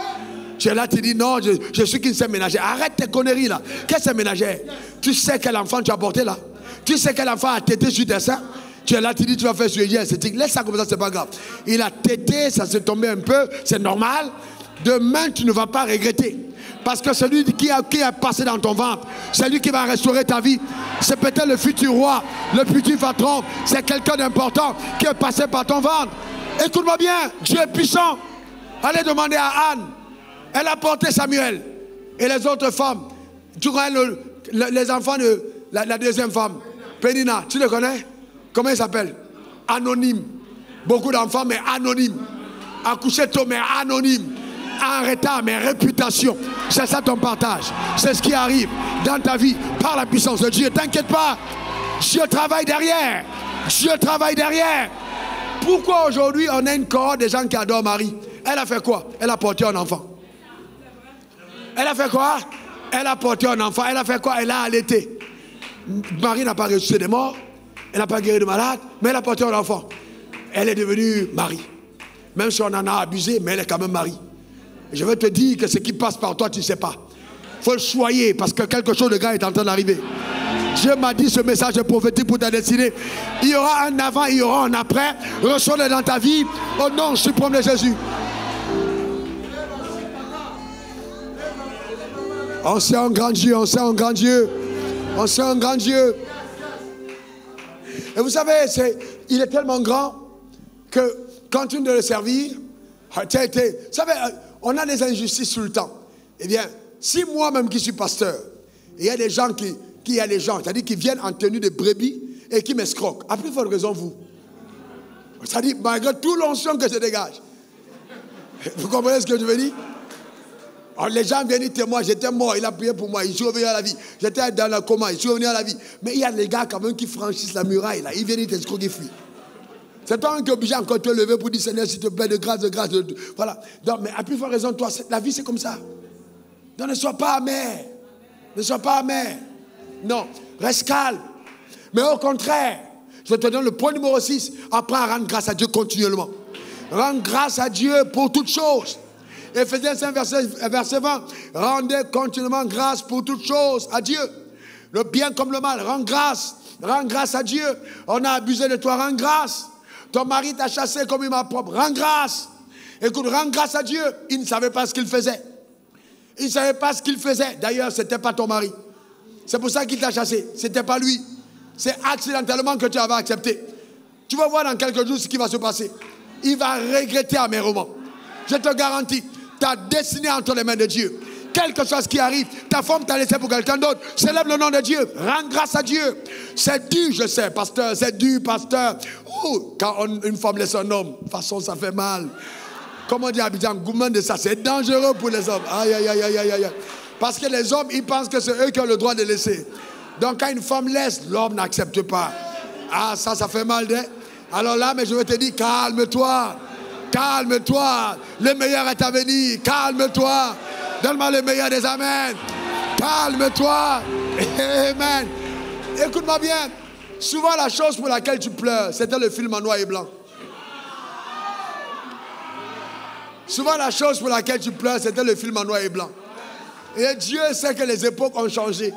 Tu es là, tu dis, non, je suis qu'une seule ménagère. Arrête tes conneries là. Qu'est-ce que c'est ménagère? Tu sais quel enfant tu as porté là? Tu sais quel enfant a tété sur tes seins? Tu es là, tu dis, tu vas faire chirurgie esthétique. Laisse ça comme ça, c'est pas grave. Il a tété, ça s'est tombé un peu, c'est normal. Demain, tu ne vas pas regretter. Parce que celui qui a passé dans ton ventre, c'est lui qui va restaurer ta vie. C'est peut-être le futur roi, le futur patron. C'est quelqu'un d'important qui est passé par ton ventre. Écoute-moi bien, Dieu est puissant. Allez demander à Anne. Elle a porté Samuel. Et les autres femmes. Tu connais les enfants de la deuxième femme. Pénina, tu le connais? Comment il s'appelle? Anonyme. Beaucoup d'enfants, mais anonyme. Accouché tôt, mais anonyme. En retard, mais réputation. C'est ça ton partage. C'est ce qui arrive dans ta vie par la puissance de Dieu. T'inquiète pas. Dieu travaille derrière. Dieu travaille derrière. Pourquoi aujourd'hui on a une cohorte de gens qui adorent Marie? Elle a fait quoi? Elle a porté un enfant. Elle a fait quoi? Elle a porté un enfant. Elle a fait quoi? Elle a allaité. Marie n'a pas ressuscité des morts. Elle n'a pas guéri de malade. Mais elle a porté un enfant. Elle est devenue Marie. Même si on en a abusé, mais elle est quand même Marie. Je vais te dire que ce qui passe par toi, tu ne sais pas. Il faut le choyer parce que quelque chose de grave est en train d'arriver. Dieu m'a dit ce message est prophétique pour ta destinée. Il y aura un avant, il y aura un après. Reçois-le dans ta vie au nom suprême de Jésus. On sait un grand Dieu, on sait un grand Dieu. On sait un grand Dieu. Et vous savez, il est tellement grand que continue de le servir. Vous savez, on a des injustices tout le temps. Eh bien, si moi-même qui suis pasteur, il y a des gens c'est-à-dire qui viennent en tenue de brebis et qui m'escroquent. À plus forte raison, vous. C'est-à-dire, malgré tout l'onction que je dégage. Vous comprenez ce que je veux dire? Alors, les gens viennent dire, moi, j'étais mort, il a prié pour moi, il suis revenu à la vie. J'étais dans le coma, il suis revenu à la vie. Mais il y a les gars quand même qui franchissent la muraille, là. Ils viennent t'escroquer, ils fuient. C'est toi qui es obligé encore de te lever pour dire, Seigneur, s'il te plaît, de grâce. Voilà. Donc, mais à plus forte raison, toi, la vie, c'est comme ça. Donc, ne sois pas amer. Ne sois pas amer. Non, reste calme. Mais au contraire, je te donne le point numéro 6. Apprends à rendre grâce à Dieu continuellement. Rends grâce à Dieu pour toutes choses. Éphésiens 5, verset 20. Rendez continuellement grâce pour toutes choses à Dieu. Le bien comme le mal, rends grâce. Rends grâce à Dieu. On a abusé de toi, rends grâce. Ton mari t'a chassé comme il m'a propre. Rends grâce. Écoute, rends grâce à Dieu. Il ne savait pas ce qu'il faisait. Il ne savait pas ce qu'il faisait. D'ailleurs, ce n'était pas ton mari. C'est pour ça qu'il t'a chassé. Ce n'était pas lui. C'est accidentellement que tu avais accepté. Tu vas voir dans quelques jours ce qui va se passer. Il va regretter amèrement. Je te garantis, ta destinée entre les mains de Dieu. Quel que soit ce qui arrive, ta femme t'a laissé pour quelqu'un d'autre. Célèbre le nom de Dieu. Rends grâce à Dieu. C'est dur, je sais, pasteur. C'est dur, pasteur. Quand une femme laisse un homme, de toute façon, ça fait mal. Comme on dit à Abidjan, gourmand de ça, c'est dangereux pour les hommes. Aïe, aïe, aïe, aïe, aïe. Parce que les hommes, ils pensent que c'est eux qui ont le droit de laisser. Donc quand une femme laisse, l'homme n'accepte pas. Ah, ça fait mal, hein? Alors là, mais je vais te dire, calme-toi. Calme-toi. Le meilleur est à venir. Calme-toi. Donne-moi le meilleur des amens. Calme-toi. Amen. Écoute-moi bien. Souvent, la chose pour laquelle tu pleures, c'était le film en noir et blanc. Souvent, la chose pour laquelle tu pleures, c'était le film en noir et blanc. Et Dieu sait que les époques ont changé.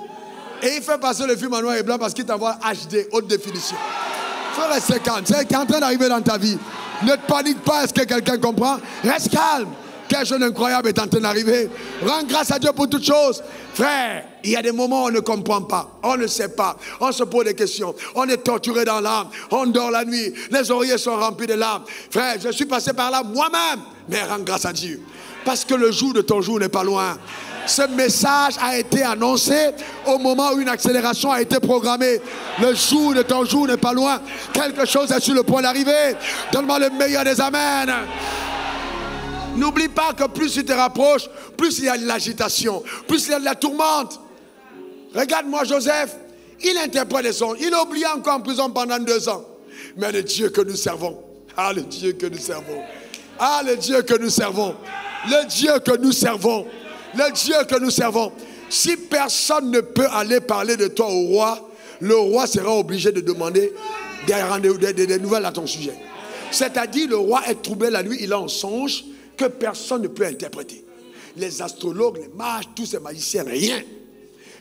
Et il fait passer le film en noir et blanc parce qu'il t'envoie HD, haute définition. Il faut rester calme. C'est ce qui est en train d'arriver dans ta vie. Ne te panique pas. Est-ce que quelqu'un comprend? Reste calme. Quelque chose d'incroyable est en train d'arriver. Rends grâce à Dieu pour toutes choses. Frère, il y a des moments où on ne comprend pas. On ne sait pas. On se pose des questions. On est torturé dans l'âme. On dort la nuit. Les oreillers sont remplis de larmes. Frère, je suis passé par là moi-même. Mais rends grâce à Dieu. Parce que le jour de ton jour n'est pas loin. Ce message a été annoncé au moment où une accélération a été programmée. Le jour de ton jour n'est pas loin. Quelque chose est sur le point d'arriver. Donne-moi le meilleur des amens. N'oublie pas que plus tu te rapproches, plus il y a de l'agitation, plus il y a de la tourmente. Regarde-moi Joseph, il interprète des sons. Il a oublié encore en prison pendant 2 ans. Mais le Dieu que nous servons, ah le Dieu que nous servons, ah le Dieu que nous servons, le Dieu que nous servons, le Dieu que nous servons. Si personne ne peut aller parler de toi au roi, le roi sera obligé de demander des nouvelles à ton sujet. C'est-à-dire le roi est troublé la nuit, il a un songe que personne ne peut interpréter. Les astrologues, les mages, tous ces magiciens, rien.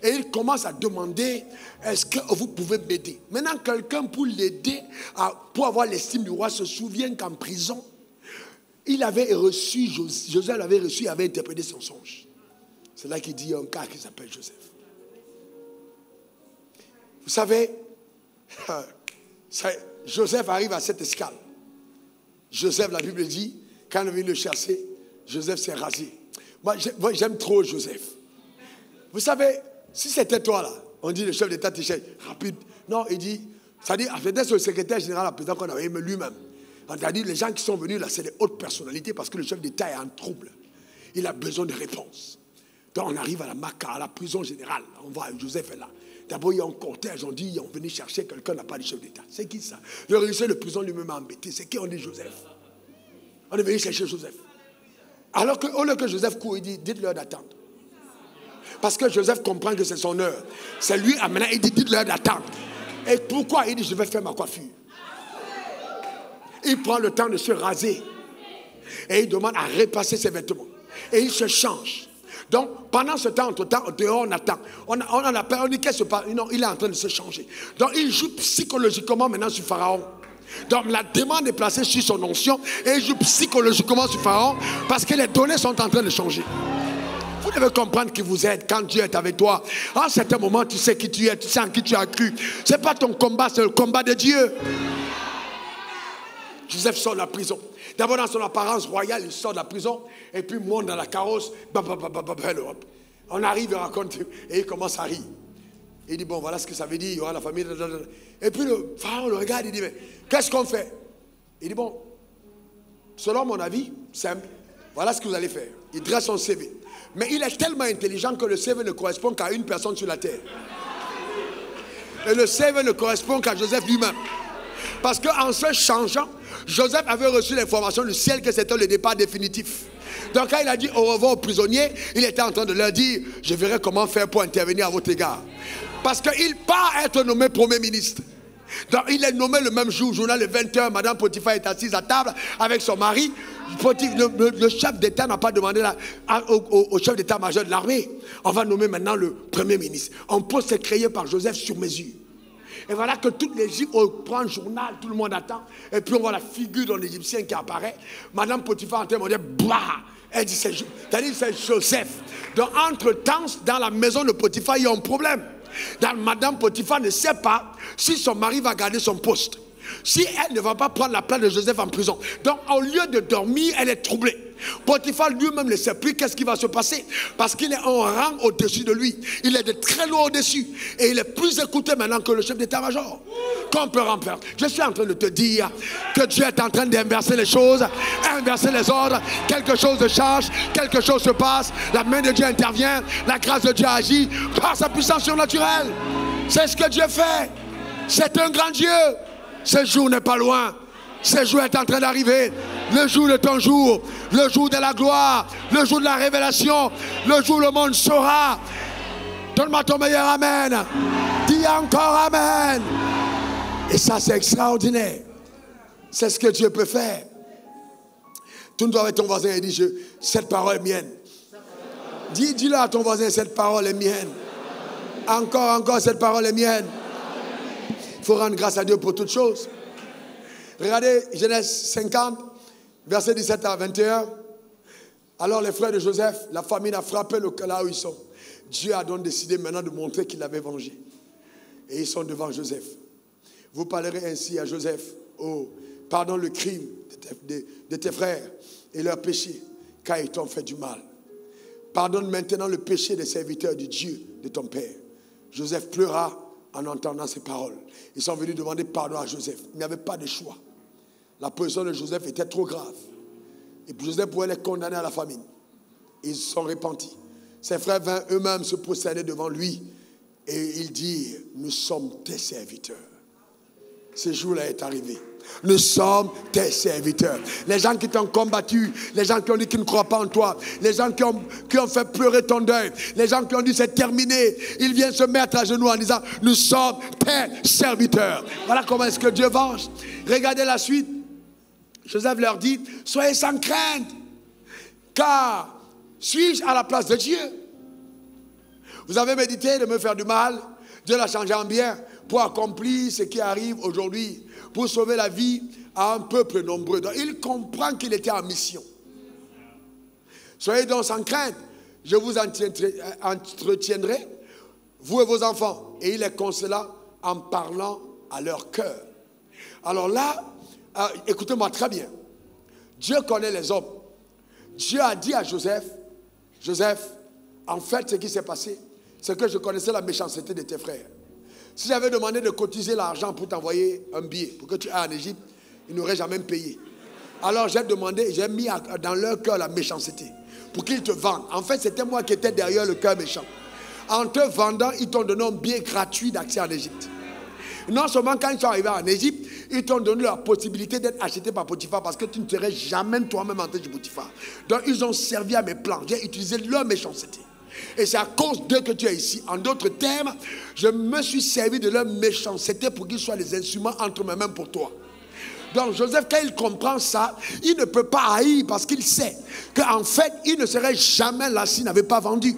Et il commence à demander, est-ce que vous pouvez m'aider? Maintenant, quelqu'un pour l'aider, pour avoir l'estime du roi, se souvient qu'en prison, il avait reçu, Joseph l'avait reçu, il avait interprété son songe. C'est là qu'il dit un cas qui s'appelle Joseph. Vous savez, Joseph arrive à cette escale. Joseph, la Bible dit, quand on est venu le chercher, Joseph s'est rasé. Moi, j'aime trop Joseph. Vous savez, si c'était toi là, on dit le chef d'État t'échec, rapide. Non, il dit, c'est-à-dire, c'était le secrétaire général à président qu'on avait aimé lui-même. C'est-à-dire, les gens qui sont venus là, c'est des hautes personnalités parce que le chef d'État est en trouble. Il a besoin de réponses. Donc on arrive à la Maca, à la prison générale. On voit, Joseph est là. D'abord, il y a un cortège, on dit, on venait chercher quelqu'un, n'a pas de chef d'État. C'est qui ça? Le régisseur de prison lui-même a embêté. C'est qui? On dit Joseph. On est venu chercher Joseph. Alors qu'au lieu que Joseph court, il dit, dites-leur d'attendre. Parce que Joseph comprend que c'est son heure. C'est lui, maintenant, il dit, dites-leur d'attendre. Et pourquoi? Il dit, je vais faire ma coiffure. Il prend le temps de se raser. Et il demande à repasser ses vêtements. Et il se change. Donc, pendant ce temps, entre-temps, dehors, on attend. On dit, qu'est-ce qui se passe? Non, il est en train de se changer. Donc, il joue psychologiquement maintenant sur Pharaon. Donc la demande est placée sur son onction et il joue psychologiquement sur Pharaon parce que les données sont en train de changer. Vous devez comprendre qui vous êtes quand Dieu est avec toi. À un certain moment, tu sais qui tu es, tu sais en qui tu as cru. Ce n'est pas ton combat, c'est le combat de Dieu. Joseph sort de la prison. D'abord dans son apparence royale, il sort de la prison et puis monte dans la carrosse. On arrive, il raconte et il commence à rire. Il dit, bon, voilà ce que ça veut dire, il y aura la famille. Et puis le pharaon le regarde, il dit, mais qu'est-ce qu'on fait? Il dit, bon, selon mon avis, simple, voilà ce que vous allez faire. Il dresse son CV. Mais il est tellement intelligent que le CV ne correspond qu'à une personne sur la terre. Et le CV ne correspond qu'à Joseph lui-même. Parce qu'en se changeant, Joseph avait reçu l'information du ciel que c'était le départ définitif. Donc quand il a dit au revoir aux prisonniers, il était en train de leur dire, je verrai comment faire pour intervenir à votre égard. Parce qu'il part être nommé Premier ministre. Donc il est nommé le même jour, journal de 20h, Madame Potiphar est assise à table avec son mari. Le chef d'État n'a pas demandé au chef d'État-major de l'armée. On va nommer maintenant le Premier ministre. Un poste est créé par Joseph sur mesure. Et voilà que toute l'Égypte prend un journal, tout le monde attend. Et puis on voit la figure d'un Égyptien qui apparaît. Madame Potiphar en train de dire, bah, elle dit, c'est Joseph. Donc entre-temps, dans la maison de Potiphar, il y a un problème. Madame Potiphar ne sait pas si son mari va garder son poste. Si elle ne va pas prendre la place de Joseph en prison. Donc au lieu de dormir, elle est troublée. Potiphar lui-même ne sait plus qu'est-ce qui va se passer. Parce qu'il est en rang au-dessus de lui. Il est de très loin au-dessus. Et il est plus écouté maintenant que le chef d'état-major. Qu'on peut remplir. Je suis en train de te dire que Dieu est en train d'inverser les choses, inverser les ordres. Quelque chose change, quelque chose se passe. La main de Dieu intervient. La grâce de Dieu agit par sa puissance surnaturelle. C'est ce que Dieu fait. C'est un grand Dieu. Ce jour n'est pas loin. Ce jour est en train d'arriver. Le jour de ton jour. Le jour de la gloire. Le jour de la révélation. Le jour où le monde saura. Donne-moi ton meilleur amen. Dis encore amen. Et ça, c'est extraordinaire. C'est ce que Dieu peut faire. Tourne-toi avec ton voisin et dis, cette parole est mienne. Dis-le à ton voisin, cette parole est mienne. Encore, cette parole est mienne. Il faut rendre grâce à Dieu pour toutes choses. Regardez Genèse 50, verset 17 à 21. Alors les frères de Joseph, la famine a frappé le cas là où ils sont. Dieu a donc décidé maintenant de montrer qu'il l'avait vengé. Et ils sont devant Joseph. Vous parlerez ainsi à Joseph, oh, pardonne le crime de tes frères et leur péché, car ils t'ont fait du mal. Pardonne maintenant le péché des serviteurs du Dieu de ton père. Joseph pleura en entendant ces paroles. Ils sont venus demander pardon à Joseph. Il n'y avait pas de choix. La position de Joseph était trop grave. Et Joseph pouvait les condamner à la famine. Ils se sont repentis. Ses frères vinrent eux-mêmes se prosterner devant lui. Et il dit, nous sommes tes serviteurs. Ce jour-là est arrivé. Nous sommes tes serviteurs. Les gens qui t'ont combattu, les gens qui ont dit qu'ils ne croient pas en toi, les gens qui ont fait pleurer ton deuil, les gens qui ont dit c'est terminé, ils viennent se mettre à genoux en disant, nous sommes tes serviteurs. Voilà comment est-ce que Dieu venge. Regardez la suite. Joseph leur dit, soyez sans crainte, car suis-je à la place de Dieu? Vous avez médité de me faire du mal, Dieu l'a changé en bien pour accomplir ce qui arrive aujourd'hui, pour sauver la vie à un peuple nombreux. Donc il comprend qu'il était en mission. Soyez donc sans crainte, je vous entretiendrai, vous et vos enfants. Et il les consola en parlant à leur cœur. Alors là, écoutez-moi très bien. Dieu connaît les hommes. Dieu a dit à Joseph, Joseph, en fait, ce qui s'est passé, c'est que je connaissais la méchanceté de tes frères. Si j'avais demandé de cotiser l'argent pour t'envoyer un billet, pour que tu ailles en Égypte, ils n'auraient jamais payé. Alors j'ai demandé, j'ai mis dans leur cœur la méchanceté, pour qu'ils te vendent. En fait, c'était moi qui étais derrière le cœur méchant. En te vendant, ils t'ont donné un billet gratuit d'accès en Égypte. Non seulement quand ils sont arrivés en Égypte, ils t'ont donné la possibilité d'être acheté par Potiphar parce que tu ne serais jamais toi-même entré chez Potiphar. Donc ils ont servi à mes plans. J'ai utilisé leur méchanceté. Et c'est à cause d'eux que tu es ici. En d'autres termes, je me suis servi de leur méchanceté pour qu'ils soient les instruments entre mes mains pour toi. Donc Joseph, quand il comprend ça, il ne peut pas haïr parce qu'il sait qu'en fait, il ne serait jamais là s'il n'avait pas vendu.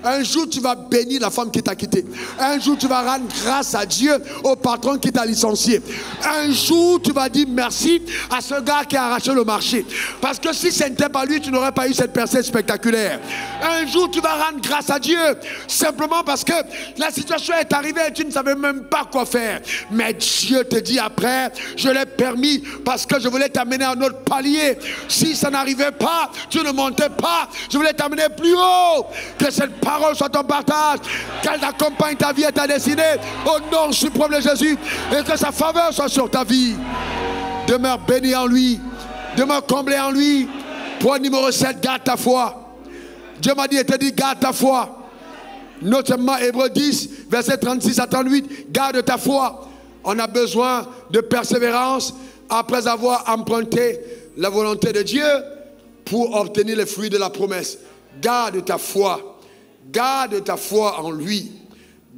Un jour, tu vas bénir la femme qui t'a quitté. Un jour, tu vas rendre grâce à Dieu au patron qui t'a licencié. Un jour, tu vas dire merci à ce gars qui a arraché le marché. Parce que si ce n'était pas lui, tu n'aurais pas eu cette percée spectaculaire. Un jour, tu vas rendre grâce à Dieu. Simplement parce que la situation est arrivée et tu ne savais même pas quoi faire. Mais Dieu te dit après, je l'ai permis parce que je voulais t'amener à un autre palier. Si ça n'arrivait pas, tu ne montais pas. Je voulais t'amener plus haut. Que cette parole soit ton partage, qu'elle t'accompagne ta vie et ta destinée au nom suprême de Jésus et que sa faveur soit sur ta vie. Demeure béni en lui, demeure comblé en lui. Point numéro 7, garde ta foi. Dieu m'a dit et te dit garde ta foi. Notamment Hébreux 10, verset 36 à 38, garde ta foi. On a besoin de persévérance après avoir emprunté la volonté de Dieu pour obtenir les fruits de la promesse. Garde ta foi. Garde ta foi en lui.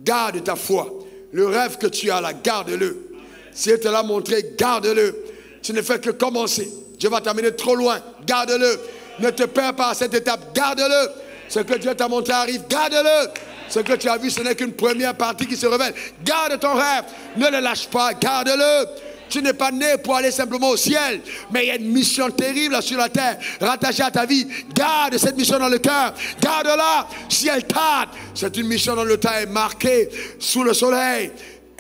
Garde ta foi. Le rêve que tu as là, garde-le. Si il te l'a montré, garde-le. Tu ne fais que commencer. Dieu va t'amener trop loin. Garde-le. Ne te perds pas à cette étape. Garde-le. Ce que Dieu t'a montré arrive. Garde-le. Ce que tu as vu, ce n'est qu'une première partie qui se révèle. Garde ton rêve. Ne le lâche pas. Garde-le. Tu n'es pas né pour aller simplement au ciel, mais il y a une mission terrible sur la terre, rattachée à ta vie. Garde cette mission dans le cœur, garde-la. Si elle tarde, c'est une mission dont le temps est marqué sous le soleil.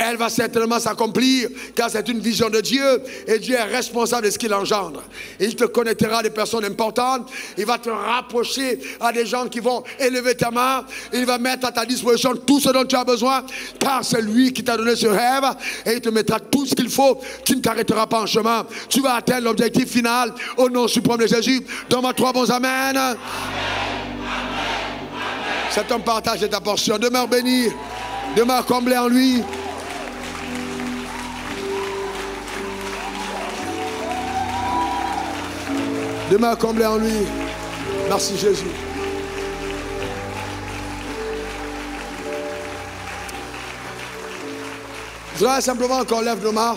Elle va certainement s'accomplir, car c'est une vision de Dieu, et Dieu est responsable de ce qu'il engendre. Il te connectera à des personnes importantes, il va te rapprocher à des gens qui vont élever ta main, il va mettre à ta disposition tout ce dont tu as besoin, car c'est lui qui t'a donné ce rêve, et il te mettra tout ce qu'il faut, tu ne t'arrêteras pas en chemin, tu vas atteindre l'objectif final, au nom suprême de Jésus. Donne-moi 3 bons amen. Amen. C'est ton partage et ta portion. Demeure béni, demeure comblé en lui. Demeure comblé en lui. Merci Jésus. Je voudrais simplement qu'on lève nos mains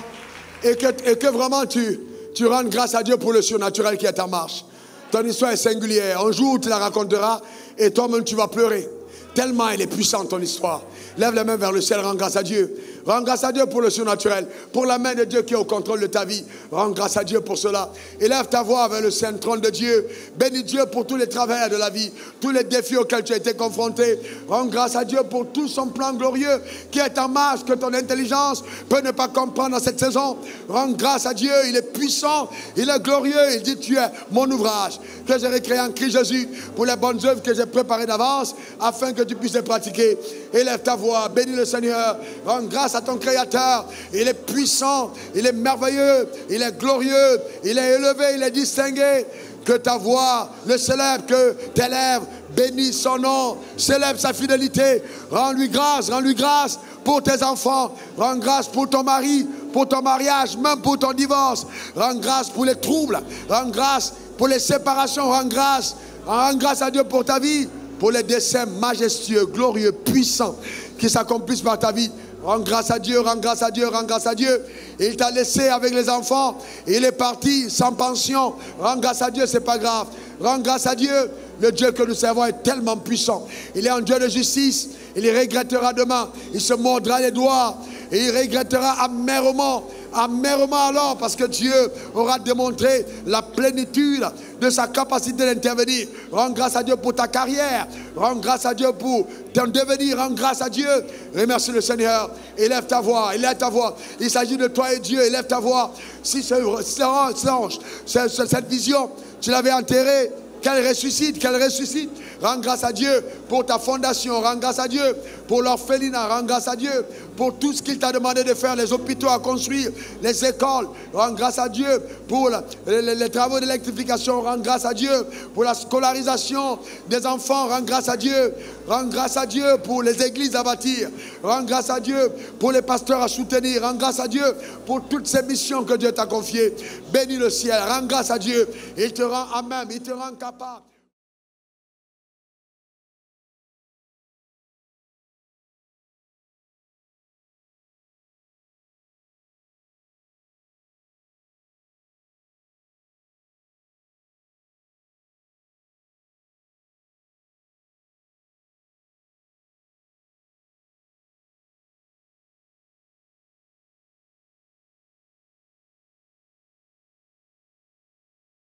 et que vraiment tu rendes grâce à Dieu pour le surnaturel qui est en marche. Ton histoire est singulière. Un jour, tu la raconteras et toi-même, tu vas pleurer. Tellement elle est puissante, ton histoire. Lève les mains vers le ciel, rends grâce à Dieu. Rends grâce à Dieu pour le surnaturel, pour la main de Dieu qui est au contrôle de ta vie. Rends grâce à Dieu pour cela. Élève ta voix vers le saint trône de Dieu. Bénis Dieu pour tous les travers de la vie, tous les défis auxquels tu as été confronté. Rends grâce à Dieu pour tout son plan glorieux qui est en marche, que ton intelligence peut ne pas comprendre dans cette saison. Rends grâce à Dieu, il est puissant, il est glorieux. Il dit, tu es mon ouvrage, que j'ai recréé en Christ Jésus pour les bonnes œuvres que j'ai préparées d'avance, afin que tu puisses les pratiquer. Élève ta voix, bénis le Seigneur, rends grâce à ton Créateur. Il est puissant, il est merveilleux, il est glorieux, il est élevé, il est distingué. Que ta voix le célèbre, que tes lèvres bénissent son nom, célèbre sa fidélité. Rends-lui grâce pour tes enfants, rends grâce pour ton mari, pour ton mariage, même pour ton divorce. Rends grâce pour les troubles, rends grâce pour les séparations, rends grâce à Dieu pour ta vie, pour les desseins majestueux, glorieux, puissants qui s'accomplissent par ta vie. Rends grâce à Dieu, rends grâce à Dieu, rends grâce à Dieu. Il t'a laissé avec les enfants, il est parti sans pension. Rends grâce à Dieu, c'est pas grave. Rends grâce à Dieu. Le Dieu que nous servons est tellement puissant. Il est un Dieu de justice. Il regrettera demain. Il se mordra les doigts. Et il regrettera amèrement. Amèrement alors, parce que Dieu aura démontré la plénitude de sa capacité d'intervenir. Rends grâce à Dieu pour ta carrière. Rends grâce à Dieu pour ton devenir. Rends grâce à Dieu. Remercie le Seigneur. Élève ta voix. Élève ta voix. Il s'agit de toi et Dieu. Élève ta voix. Si cette vision, tu l'avais enterrée, qu'elle ressuscite, qu'elle ressuscite. Rends grâce à Dieu pour ta fondation. Rends grâce à Dieu pour l'orphelinat. Rends grâce à Dieu pour tout ce qu'il t'a demandé de faire, les hôpitaux à construire, les écoles. Rends grâce à Dieu pour les travaux d'électrification. Rends grâce à Dieu pour la scolarisation des enfants. Rends grâce à Dieu. Rends grâce à Dieu pour les églises à bâtir. Rends grâce à Dieu pour les pasteurs à soutenir. Rends grâce à Dieu pour toutes ces missions que Dieu t'a confiées. Bénis le ciel. Rends grâce à Dieu. Il te rend à même. Il te rend capable.